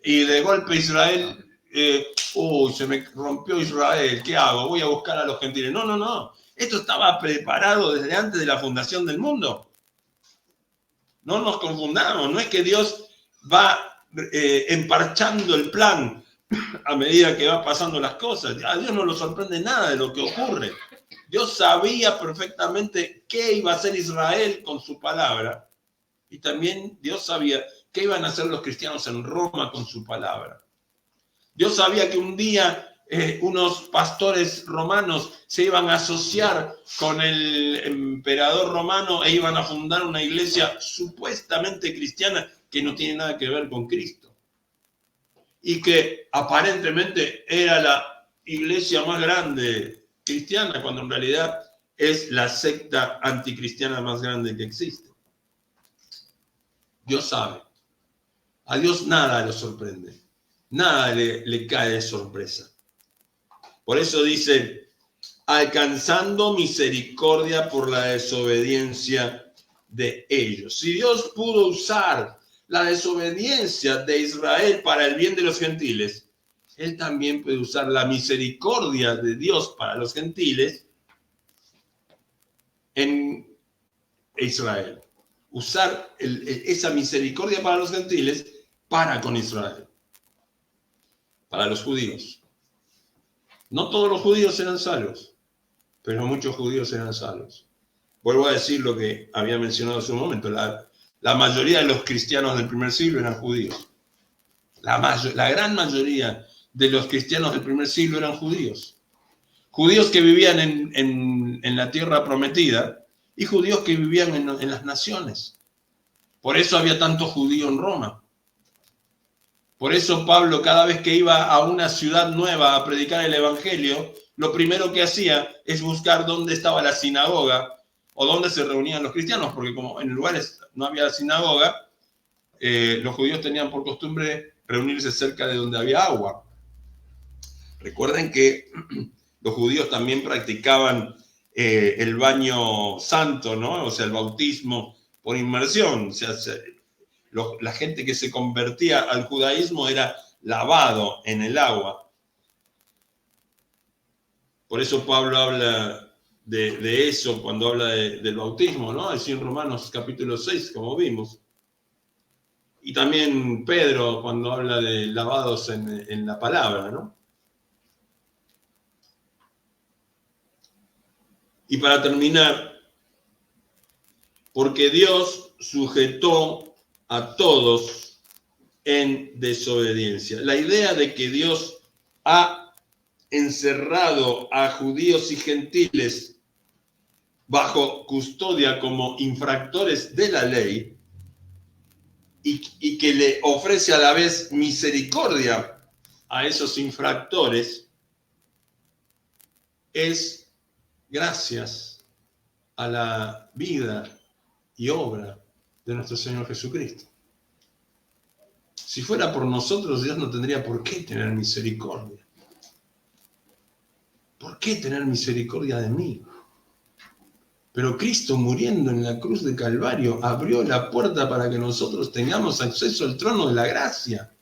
Y de golpe Israel, se me rompió Israel, ¿qué hago? Voy a buscar a los gentiles. No. Esto estaba preparado desde antes de la fundación del mundo. No nos confundamos. No es que Dios va emparchando el plan a medida que va pasando las cosas. A Dios no lo sorprende nada de lo que ocurre. Dios sabía perfectamente qué iba a hacer Israel con su palabra. Y también Dios sabía qué iban a hacer los cristianos en Roma con su palabra. Dios sabía que un día unos pastores romanos se iban a asociar con el emperador romano e iban a fundar una iglesia supuestamente cristiana que no tiene nada que ver con Cristo. Y que aparentemente era la iglesia más grande cristiana, cuando en realidad es la secta anticristiana más grande que existe. Dios sabe. A Dios nada le sorprende. Nada le cae de sorpresa. Por eso dice, alcanzando misericordia por la desobediencia de ellos. Si Dios pudo usar la desobediencia de Israel para el bien de los gentiles, Él también puede usar la misericordia de Dios para los gentiles en Israel. Usar esa misericordia para los gentiles para con Israel. Para los judíos. No todos los judíos eran salvos, pero muchos judíos eran salvos. Vuelvo a decir lo que había mencionado hace un momento. La mayoría de los cristianos del primer siglo eran judíos. La gran mayoría de los cristianos del primer siglo eran judíos. Judíos que vivían en la tierra prometida y judíos que vivían en las naciones. Por eso había tanto judío en Roma. Por eso Pablo, cada vez que iba a una ciudad nueva a predicar el evangelio, lo primero que hacía es buscar dónde estaba la sinagoga o dónde se reunían los cristianos, porque como en lugares no había sinagoga, los judíos tenían por costumbre reunirse cerca de donde había agua. Recuerden que los judíos también practicaban el baño santo, ¿no? O sea, el bautismo por inmersión. O sea, la gente que se convertía al judaísmo era lavado en el agua. Por eso Pablo habla de eso cuando habla del bautismo, ¿no? Así en Romanos capítulo 6, como vimos. Y también Pedro cuando habla de lavados en la palabra, ¿no? Y para terminar, porque Dios sujetó a todos en desobediencia. La idea de que Dios ha encerrado a judíos y gentiles bajo custodia como infractores de la ley y que le ofrece a la vez misericordia a esos infractores es gracias a la vida y obra de nuestro Señor Jesucristo. Si fuera por nosotros, Dios no tendría por qué tener misericordia. ¿Por qué tener misericordia de mí? Pero Cristo, muriendo en la cruz de Calvario, abrió la puerta para que nosotros tengamos acceso al trono de la gracia.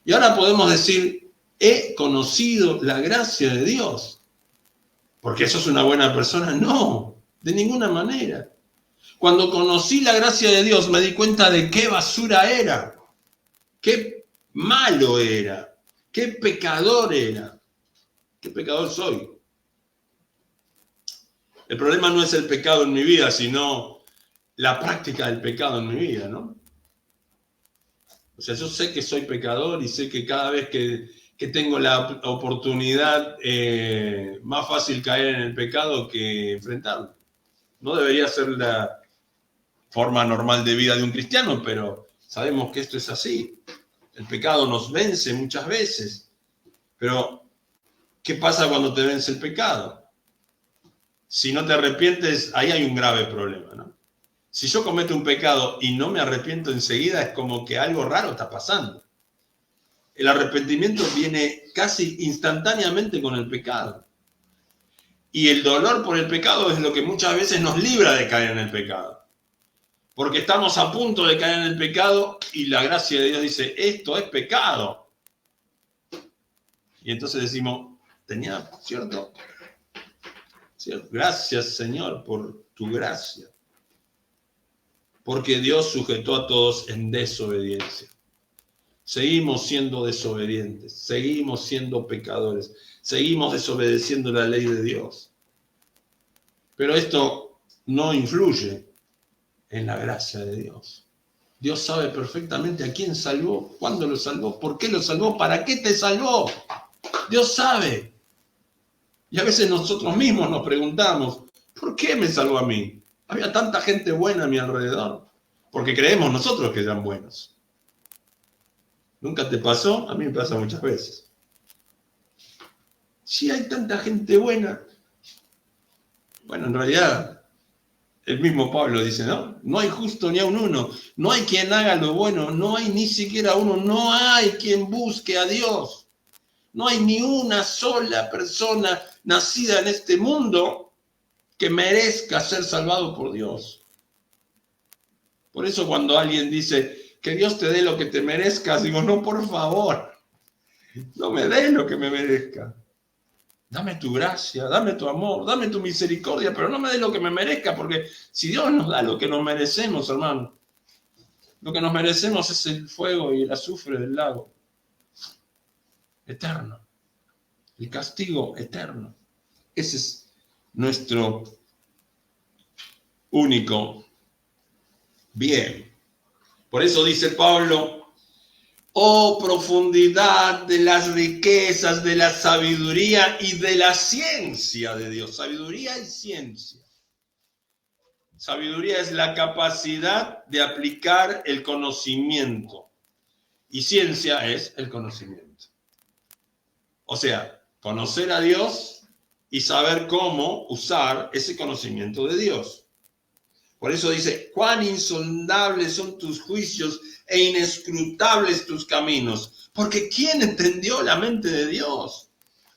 Y ahora podemos decir, he conocido la gracia de Dios. ¿Porque eso es una buena persona? No, de ninguna manera. Cuando conocí la gracia de Dios me di cuenta de qué basura era, qué malo era, qué pecador era, qué pecador soy. El problema no es el pecado en mi vida, sino la práctica del pecado en mi vida, ¿no? O sea, yo sé que soy pecador y sé que cada vez que tengo la oportunidad, más fácil caer en el pecado que enfrentarlo. No debería ser la forma normal de vida de un cristiano, pero sabemos que esto es así. El pecado nos vence muchas veces. Pero, ¿qué pasa cuando te vence el pecado? Si no te arrepientes, ahí hay un grave problema, ¿no? Si yo cometo un pecado y no me arrepiento enseguida, es como que algo raro está pasando. El arrepentimiento viene casi instantáneamente con el pecado. Y el dolor por el pecado es lo que muchas veces nos libra de caer en el pecado. Porque estamos a punto de caer en el pecado y la gracia de Dios dice, esto es pecado. Y entonces decimos, tenía, ¿cierto? Gracias, Señor, por tu gracia. Porque Dios sujetó a todos en desobediencia. Seguimos siendo desobedientes, seguimos siendo pecadores, seguimos desobedeciendo la ley de Dios. Pero esto no influye en la gracia de Dios. Dios sabe perfectamente a quién salvó, cuándo lo salvó, por qué lo salvó, para qué te salvó. Dios sabe. Y a veces nosotros mismos nos preguntamos, ¿por qué me salvó a mí? Había tanta gente buena a mi alrededor. Porque creemos nosotros que eran buenos. ¿Nunca te pasó? A mí me pasa muchas veces. Si hay tanta gente buena, bueno, en realidad, el mismo Pablo dice, ¿no? No hay justo ni aun uno, no hay quien haga lo bueno, no hay ni siquiera uno, no hay quien busque a Dios. No hay ni una sola persona nacida en este mundo que merezca ser salvado por Dios. Por eso cuando alguien dice, que Dios te dé lo que te merezcas, digo, no, por favor, no me des lo que me merezca. Dame tu gracia, dame tu amor, dame tu misericordia, pero no me des lo que me merezca, porque si Dios nos da lo que nos merecemos, hermano, lo que nos merecemos es el fuego y el azufre del lago. Eterno. El castigo eterno. Ese es nuestro único bien. Por eso dice Pablo, oh profundidad de las riquezas, de la sabiduría y de la ciencia de Dios. Sabiduría y ciencia. Sabiduría es la capacidad de aplicar el conocimiento. Y ciencia es el conocimiento. O sea, conocer a Dios y saber cómo usar ese conocimiento de Dios. Por eso dice, cuán insondables son tus juicios e inescrutables tus caminos. Porque ¿quién entendió la mente de Dios?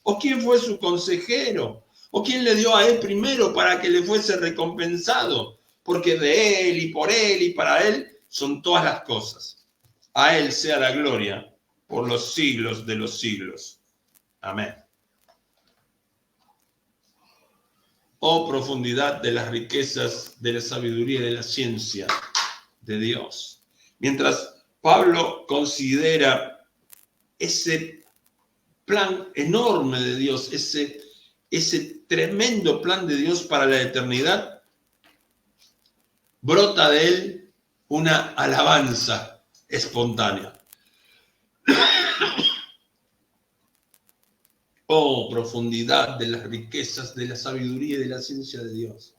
¿O quién fue su consejero? ¿O quién le dio a él primero para que le fuese recompensado? Porque de él y para él son todas las cosas. A él sea la gloria por los siglos de los siglos. Amén. Oh profundidad de las riquezas, de la sabiduría y de la ciencia de Dios. Mientras Pablo considera ese plan enorme de Dios, ese tremendo plan de Dios para la eternidad, brota de él una alabanza espontánea. Oh, profundidad de las riquezas, de la sabiduría y de la ciencia de Dios.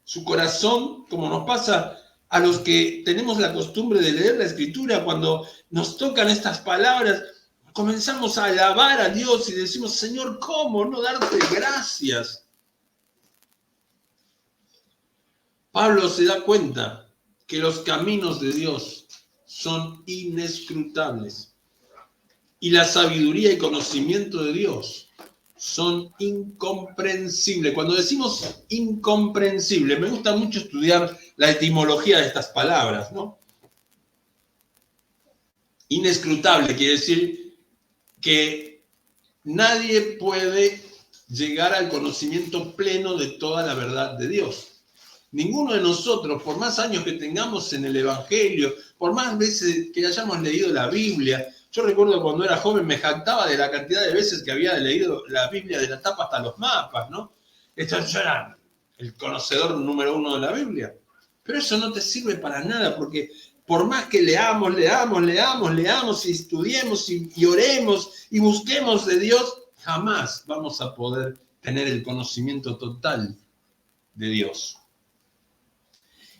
Su corazón, como nos pasa a los que tenemos la costumbre de leer la Escritura, cuando nos tocan estas palabras, comenzamos a alabar a Dios y decimos, Señor, ¿cómo no darte gracias? Pablo se da cuenta que los caminos de Dios son inescrutables. Y la sabiduría y conocimiento de Dios son incomprensibles. Cuando decimos incomprensible, me gusta mucho estudiar la etimología de estas palabras, ¿no? Inescrutable quiere decir que nadie puede llegar al conocimiento pleno de toda la verdad de Dios. Ninguno de nosotros, por más años que tengamos en el Evangelio, por más veces que hayamos leído la Biblia, yo recuerdo cuando era joven me jactaba de la cantidad de veces que había leído la Biblia de la tapa hasta los mapas, ¿no? Yo era el conocedor número 1 de la Biblia. Pero eso no te sirve para nada, porque por más que leamos y estudiemos y oremos y busquemos de Dios, jamás vamos a poder tener el conocimiento total de Dios.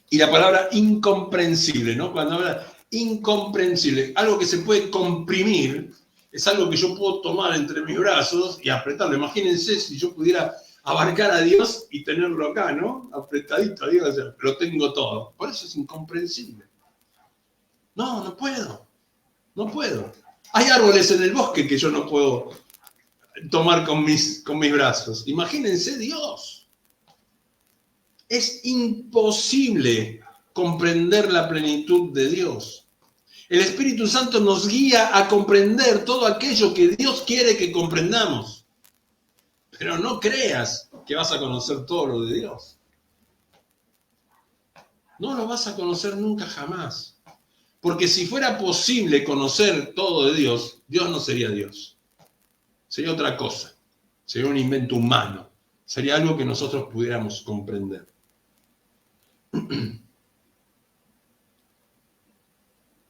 Y la palabra incomprensible, ¿no? Cuando habla incomprensible, algo que se puede comprimir, es algo que yo puedo tomar entre mis brazos y apretarlo. Imagínense si yo pudiera abarcar a Dios y tenerlo acá, ¿no? Apretadito a Dios, lo tengo todo. Por eso es incomprensible. No puedo. Hay árboles en el bosque que yo no puedo tomar con mis brazos. Imagínense Dios. Es imposible comprender la plenitud de Dios. El Espíritu Santo nos guía a comprender todo aquello que Dios quiere que comprendamos. Pero no creas que vas a conocer todo lo de Dios. No lo vas a conocer nunca jamás. Porque si fuera posible conocer todo de Dios, Dios no sería Dios. Sería otra cosa. Sería un invento humano. Sería algo que nosotros pudiéramos comprender.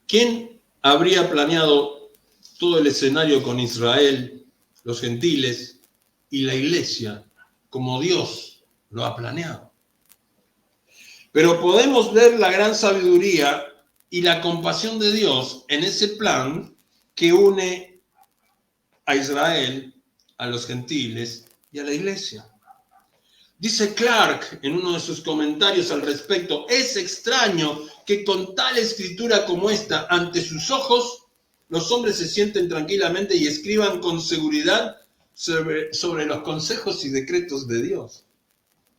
¿Quién habría planeado todo el escenario con Israel, los gentiles y la iglesia como Dios lo ha planeado? Pero podemos ver la gran sabiduría y la compasión de Dios en ese plan que une a Israel, a los gentiles y a la iglesia. Dice Clark en uno de sus comentarios al respecto, es extraño que con tal escritura como esta ante sus ojos, los hombres se sienten tranquilamente y escriban con seguridad sobre los consejos y decretos de Dios,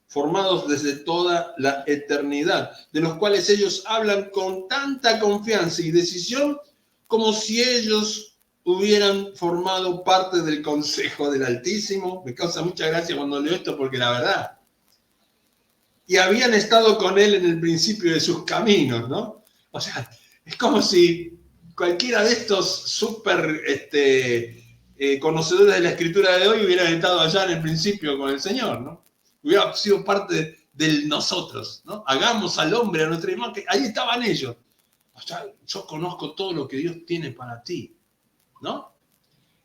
formados desde toda la eternidad, de los cuales ellos hablan con tanta confianza y decisión como si ellos hubieran formado parte del consejo del Altísimo. Me causa mucha gracia cuando leo esto porque la verdad. Y habían estado con él en el principio de sus caminos, ¿no? O sea, es como si cualquiera de estos súper conocedores de la Escritura de hoy hubieran estado allá en el principio con el Señor, ¿no? Hubiera sido parte del nosotros, ¿no? Hagamos al hombre a nuestra imagen. Ahí estaban ellos. O sea, yo conozco todo lo que Dios tiene para ti, ¿no?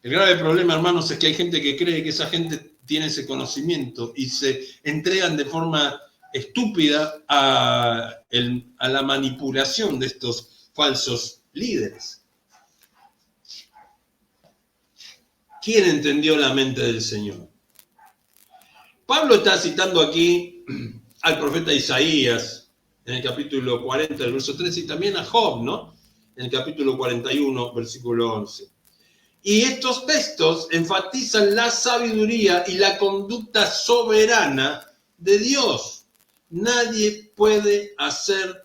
El grave problema, hermanos, es que hay gente que cree que esa gente tiene ese conocimiento y se entregan de forma estúpida a la manipulación de estos falsos líderes. ¿Quién entendió la mente del Señor? Pablo está citando aquí al profeta Isaías en el capítulo 40, el verso 13, y también a Job, ¿no? En el capítulo 41, versículo 11. Y estos textos enfatizan la sabiduría y la conducta soberana de Dios. Nadie puede hacer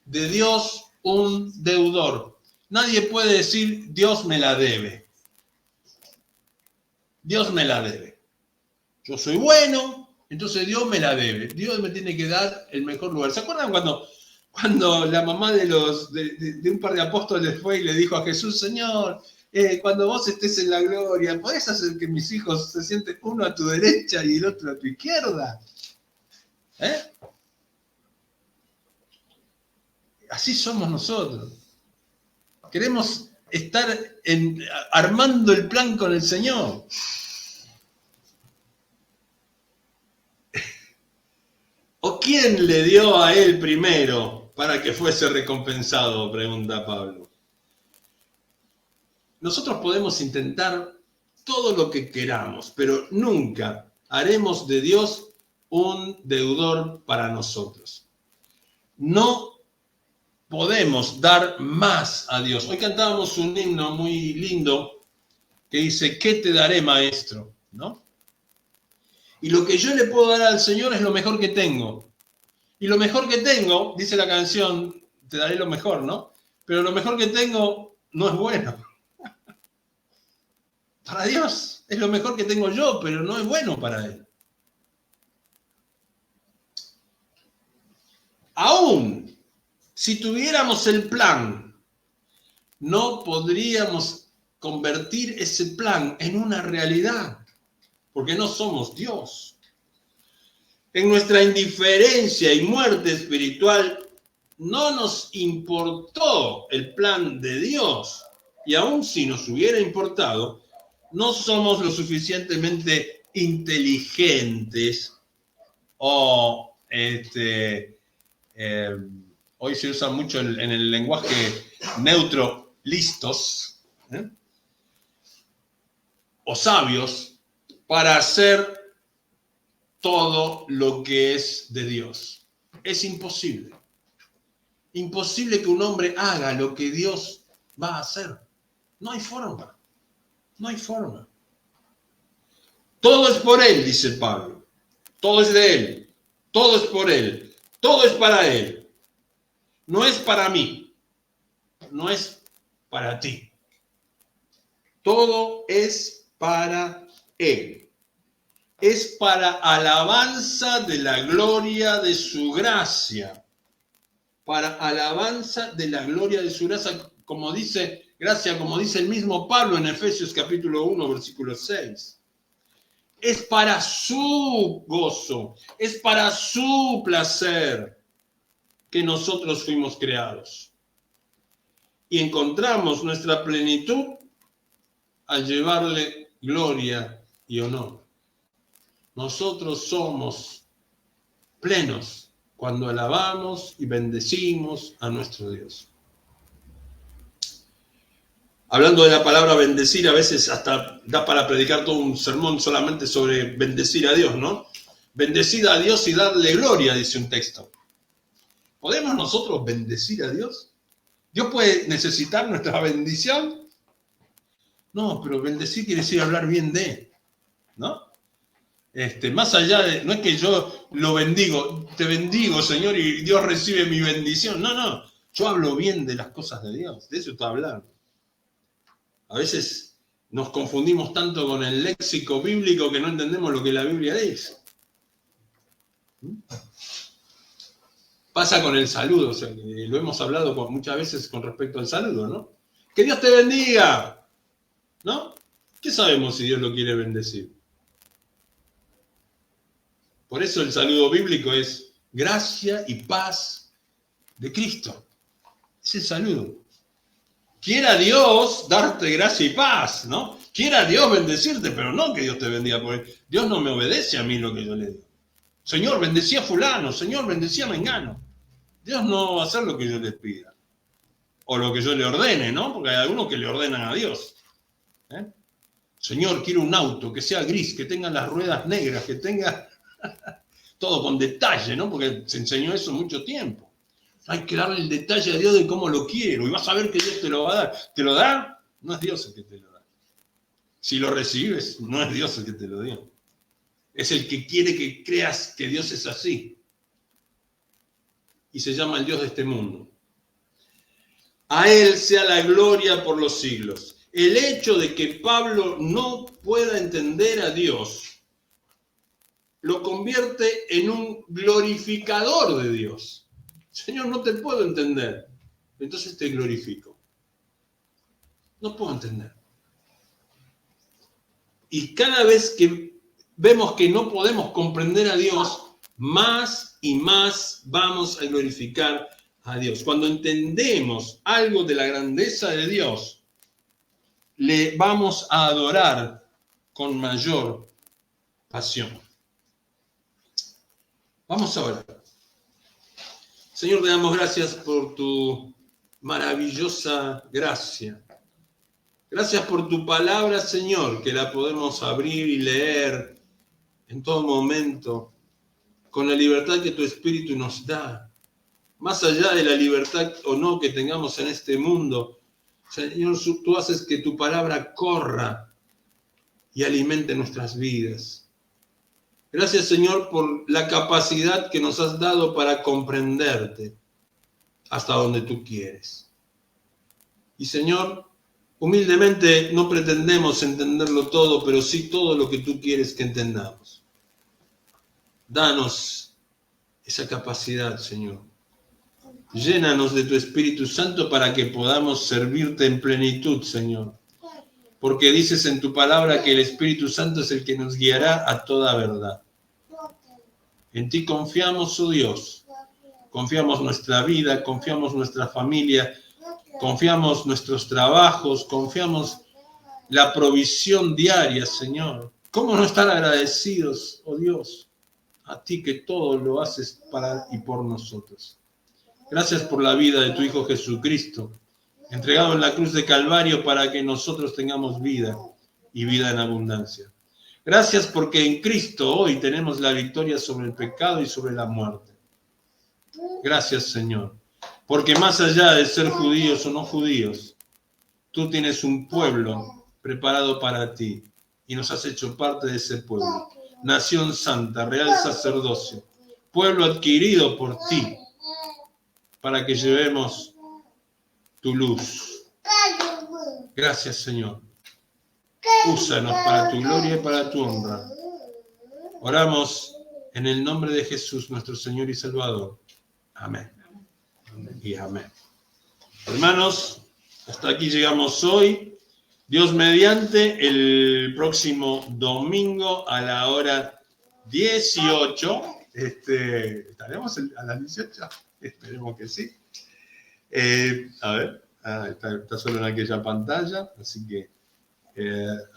de Dios un deudor. Nadie puede decir, Dios me la debe. Dios me la debe. Yo soy bueno, entonces Dios me la debe. Dios me tiene que dar el mejor lugar. ¿Se acuerdan cuando la mamá de un par de apóstoles fue y le dijo a Jesús, Señor, cuando vos estés en la gloria, ¿podés hacer que mis hijos se sienten uno a tu derecha y el otro a tu izquierda? Así somos nosotros. Queremos estar armando el plan con el Señor. ¿O quién le dio a él primero para que fuese recompensado? Pregunta Pablo. Nosotros podemos intentar todo lo que queramos, pero nunca haremos de Dios un deudor para nosotros. No podemos dar más a Dios. Hoy cantábamos un himno muy lindo que dice, ¿qué te daré, maestro? ¿No? Y lo que yo le puedo dar al Señor es lo mejor que tengo. Y lo mejor que tengo, dice la canción, te daré lo mejor, ¿no? Pero lo mejor que tengo no es bueno. Para Dios es lo mejor que tengo yo, pero no es bueno para Él. Aún si tuviéramos el plan, no podríamos convertir ese plan en una realidad, porque no somos Dios. En nuestra indiferencia y muerte espiritual, no nos importó el plan de Dios. Y aun si nos hubiera importado, no somos lo suficientemente inteligentes o hoy se usa mucho en el lenguaje neutro, listos, o sabios, para hacer todo lo que es de Dios. Es imposible. Imposible que un hombre haga lo que Dios va a hacer. No hay forma. No hay forma. Todo es por Él, dice Pablo. Todo es de Él. Todo es por Él. Todo es para Él. No es para mí. No es para ti. Todo es para Él. Es para alabanza de la gloria de su gracia. Para alabanza de la gloria de su gracia, como dice el mismo Pablo en Efesios capítulo 1, versículo 6. Es para su gozo, es para su placer que nosotros fuimos creados. Y encontramos nuestra plenitud al llevarle gloria y honor. Nosotros somos plenos cuando alabamos y bendecimos a nuestro Dios. Hablando de la palabra bendecir, a veces hasta da para predicar todo un sermón solamente sobre bendecir a Dios, ¿no? Bendecid a Dios y darle gloria, dice un texto. ¿Podemos nosotros bendecir a Dios? ¿Dios puede necesitar nuestra bendición? No, pero bendecir quiere decir hablar bien de, ¿no? Más allá de, no es que yo lo bendigo, te bendigo, Señor, y Dios recibe mi bendición. No, yo hablo bien de las cosas de Dios, de eso estoy hablando. A veces nos confundimos tanto con el léxico bíblico que no entendemos lo que la Biblia dice. Pasa con el saludo, o sea, lo hemos hablado muchas veces con respecto al saludo, ¿no? ¡Que Dios te bendiga! ¿No? ¿Qué sabemos si Dios lo quiere bendecir? Por eso el saludo bíblico es gracia y paz de Cristo. Es el saludo. Quiera Dios darte gracia y paz, ¿no? Quiera Dios bendecirte, pero no que Dios te bendiga, porque Dios no me obedece a mí lo que yo le digo. Señor, bendecí a fulano, Señor, bendecí a mengano. Dios no va a hacer lo que yo les pida. O lo que yo le ordene, ¿no? Porque hay algunos que le ordenan a Dios. Señor, quiero un auto que sea gris, que tenga las ruedas negras, que tenga todo con detalle, ¿no? Porque se enseñó eso mucho tiempo. Hay que darle el detalle a Dios de cómo lo quiero y vas a ver que Dios te lo va a dar. ¿Te lo da? No es Dios el que te lo da. Si lo recibes, no es Dios el que te lo dio. Es el que quiere que creas que Dios es así. Y se llama el Dios de este mundo. A Él sea la gloria por los siglos. El hecho de que Pablo no pueda entender a Dios lo convierte en un glorificador de Dios. Señor, no te puedo entender. Entonces te glorifico. No puedo entender. Y cada vez que vemos que no podemos comprender a Dios, más y más vamos a glorificar a Dios. Cuando entendemos algo de la grandeza de Dios, le vamos a adorar con mayor pasión. Vamos a orar. Señor, te damos gracias por tu maravillosa gracia. Gracias por tu palabra, Señor, que la podemos abrir y leer en todo momento, con la libertad que tu Espíritu nos da. Más allá de la libertad o no que tengamos en este mundo, Señor, tú haces que tu palabra corra y alimente nuestras vidas. Gracias, Señor, por la capacidad que nos has dado para comprenderte hasta donde tú quieres. Y, Señor, humildemente no pretendemos entenderlo todo, pero sí todo lo que tú quieres que entendamos. Danos esa capacidad, Señor. Llénanos de tu Espíritu Santo para que podamos servirte en plenitud, Señor. Porque dices en tu palabra que el Espíritu Santo es el que nos guiará a toda verdad. En ti confiamos, oh Dios. Confiamos nuestra vida, confiamos nuestra familia, confiamos nuestros trabajos, confiamos la provisión diaria, Señor. ¿Cómo no estar agradecidos, oh Dios, a ti que todo lo haces para y por nosotros? Gracias por la vida de tu Hijo Jesucristo, entregado en la cruz de Calvario para que nosotros tengamos vida y vida en abundancia. Gracias porque en Cristo hoy tenemos la victoria sobre el pecado y sobre la muerte. Gracias, Señor, porque más allá de ser judíos o no judíos, tú tienes un pueblo preparado para ti y nos has hecho parte de ese pueblo. Nación santa, real sacerdocio, pueblo adquirido por ti, para que llevemos tu luz. Gracias, Señor. Úsanos para tu gloria y para tu honra. Oramos en el nombre de Jesús, nuestro Señor y Salvador. Amén. Y amén. Hermanos, hasta aquí llegamos hoy. Dios mediante, el próximo domingo a la hora 18. ¿Estaremos a las 18? Esperemos que sí. A ver, está solo en aquella pantalla, así que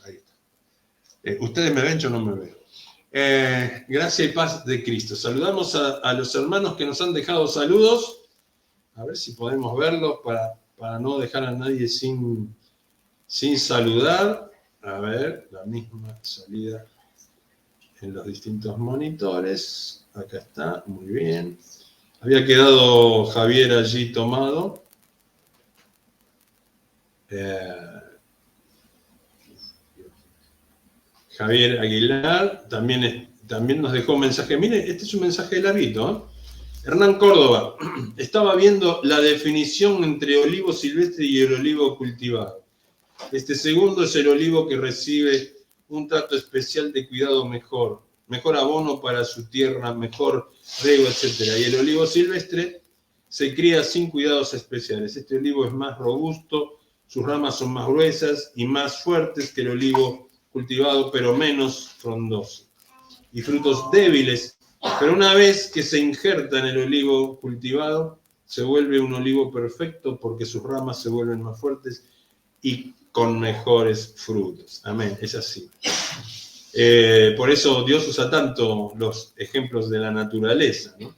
ahí está. ¿Ustedes me ven? Yo no me veo. Gracia y paz de Cristo. Saludamos a los hermanos que nos han dejado saludos. A ver si podemos verlos para no dejar a nadie sin saludar. A ver, la misma salida en los distintos monitores. Acá está, muy bien. Había quedado Javier allí tomado. Javier Aguilar también nos dejó un mensaje. Mire, este es un mensaje larguito, ¿eh? Hernán Córdoba, estaba viendo la definición entre olivo silvestre y el olivo cultivado. Este segundo es el olivo que recibe un trato especial de cuidado mejor abono para su tierra, mejor riego, etc. Y el olivo silvestre se cría sin cuidados especiales. Este olivo es más robusto, sus ramas son más gruesas y más fuertes que el olivo cultivado, pero menos frondoso. Y frutos débiles, pero una vez que se injerta en el olivo cultivado, se vuelve un olivo perfecto porque sus ramas se vuelven más fuertes y con mejores frutos. Amén, es así. Por eso Dios usa tanto los ejemplos de la naturaleza, ¿no?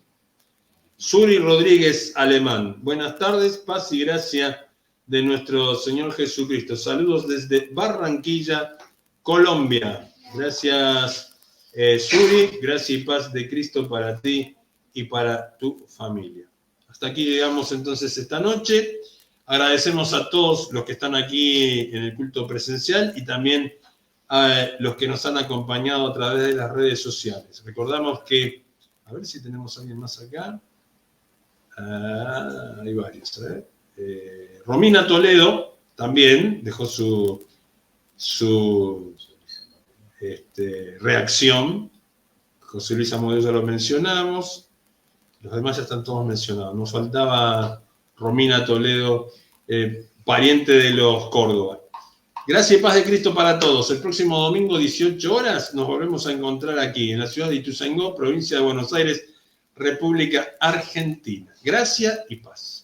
Suri Rodríguez Alemán, buenas tardes, paz y gracia de nuestro Señor Jesucristo. Saludos desde Barranquilla, Colombia. Gracias, Suri, gracia y paz de Cristo para ti y para tu familia. Hasta aquí llegamos entonces esta noche. Agradecemos a todos los que están aquí en el culto presencial y también a los que nos han acompañado a través de las redes sociales. Recordamos que, a ver si tenemos a alguien más acá. Hay varios. Romina Toledo también dejó su reacción. José Luis Amodeo ya lo mencionamos. Los demás ya están todos mencionados. Nos faltaba Romina Toledo, pariente de los Córdoba. Gracia y paz de Cristo para todos. El próximo domingo, 18 horas, nos volvemos a encontrar aquí, en la ciudad de Ituzaingó, provincia de Buenos Aires, República Argentina. Gracia y paz.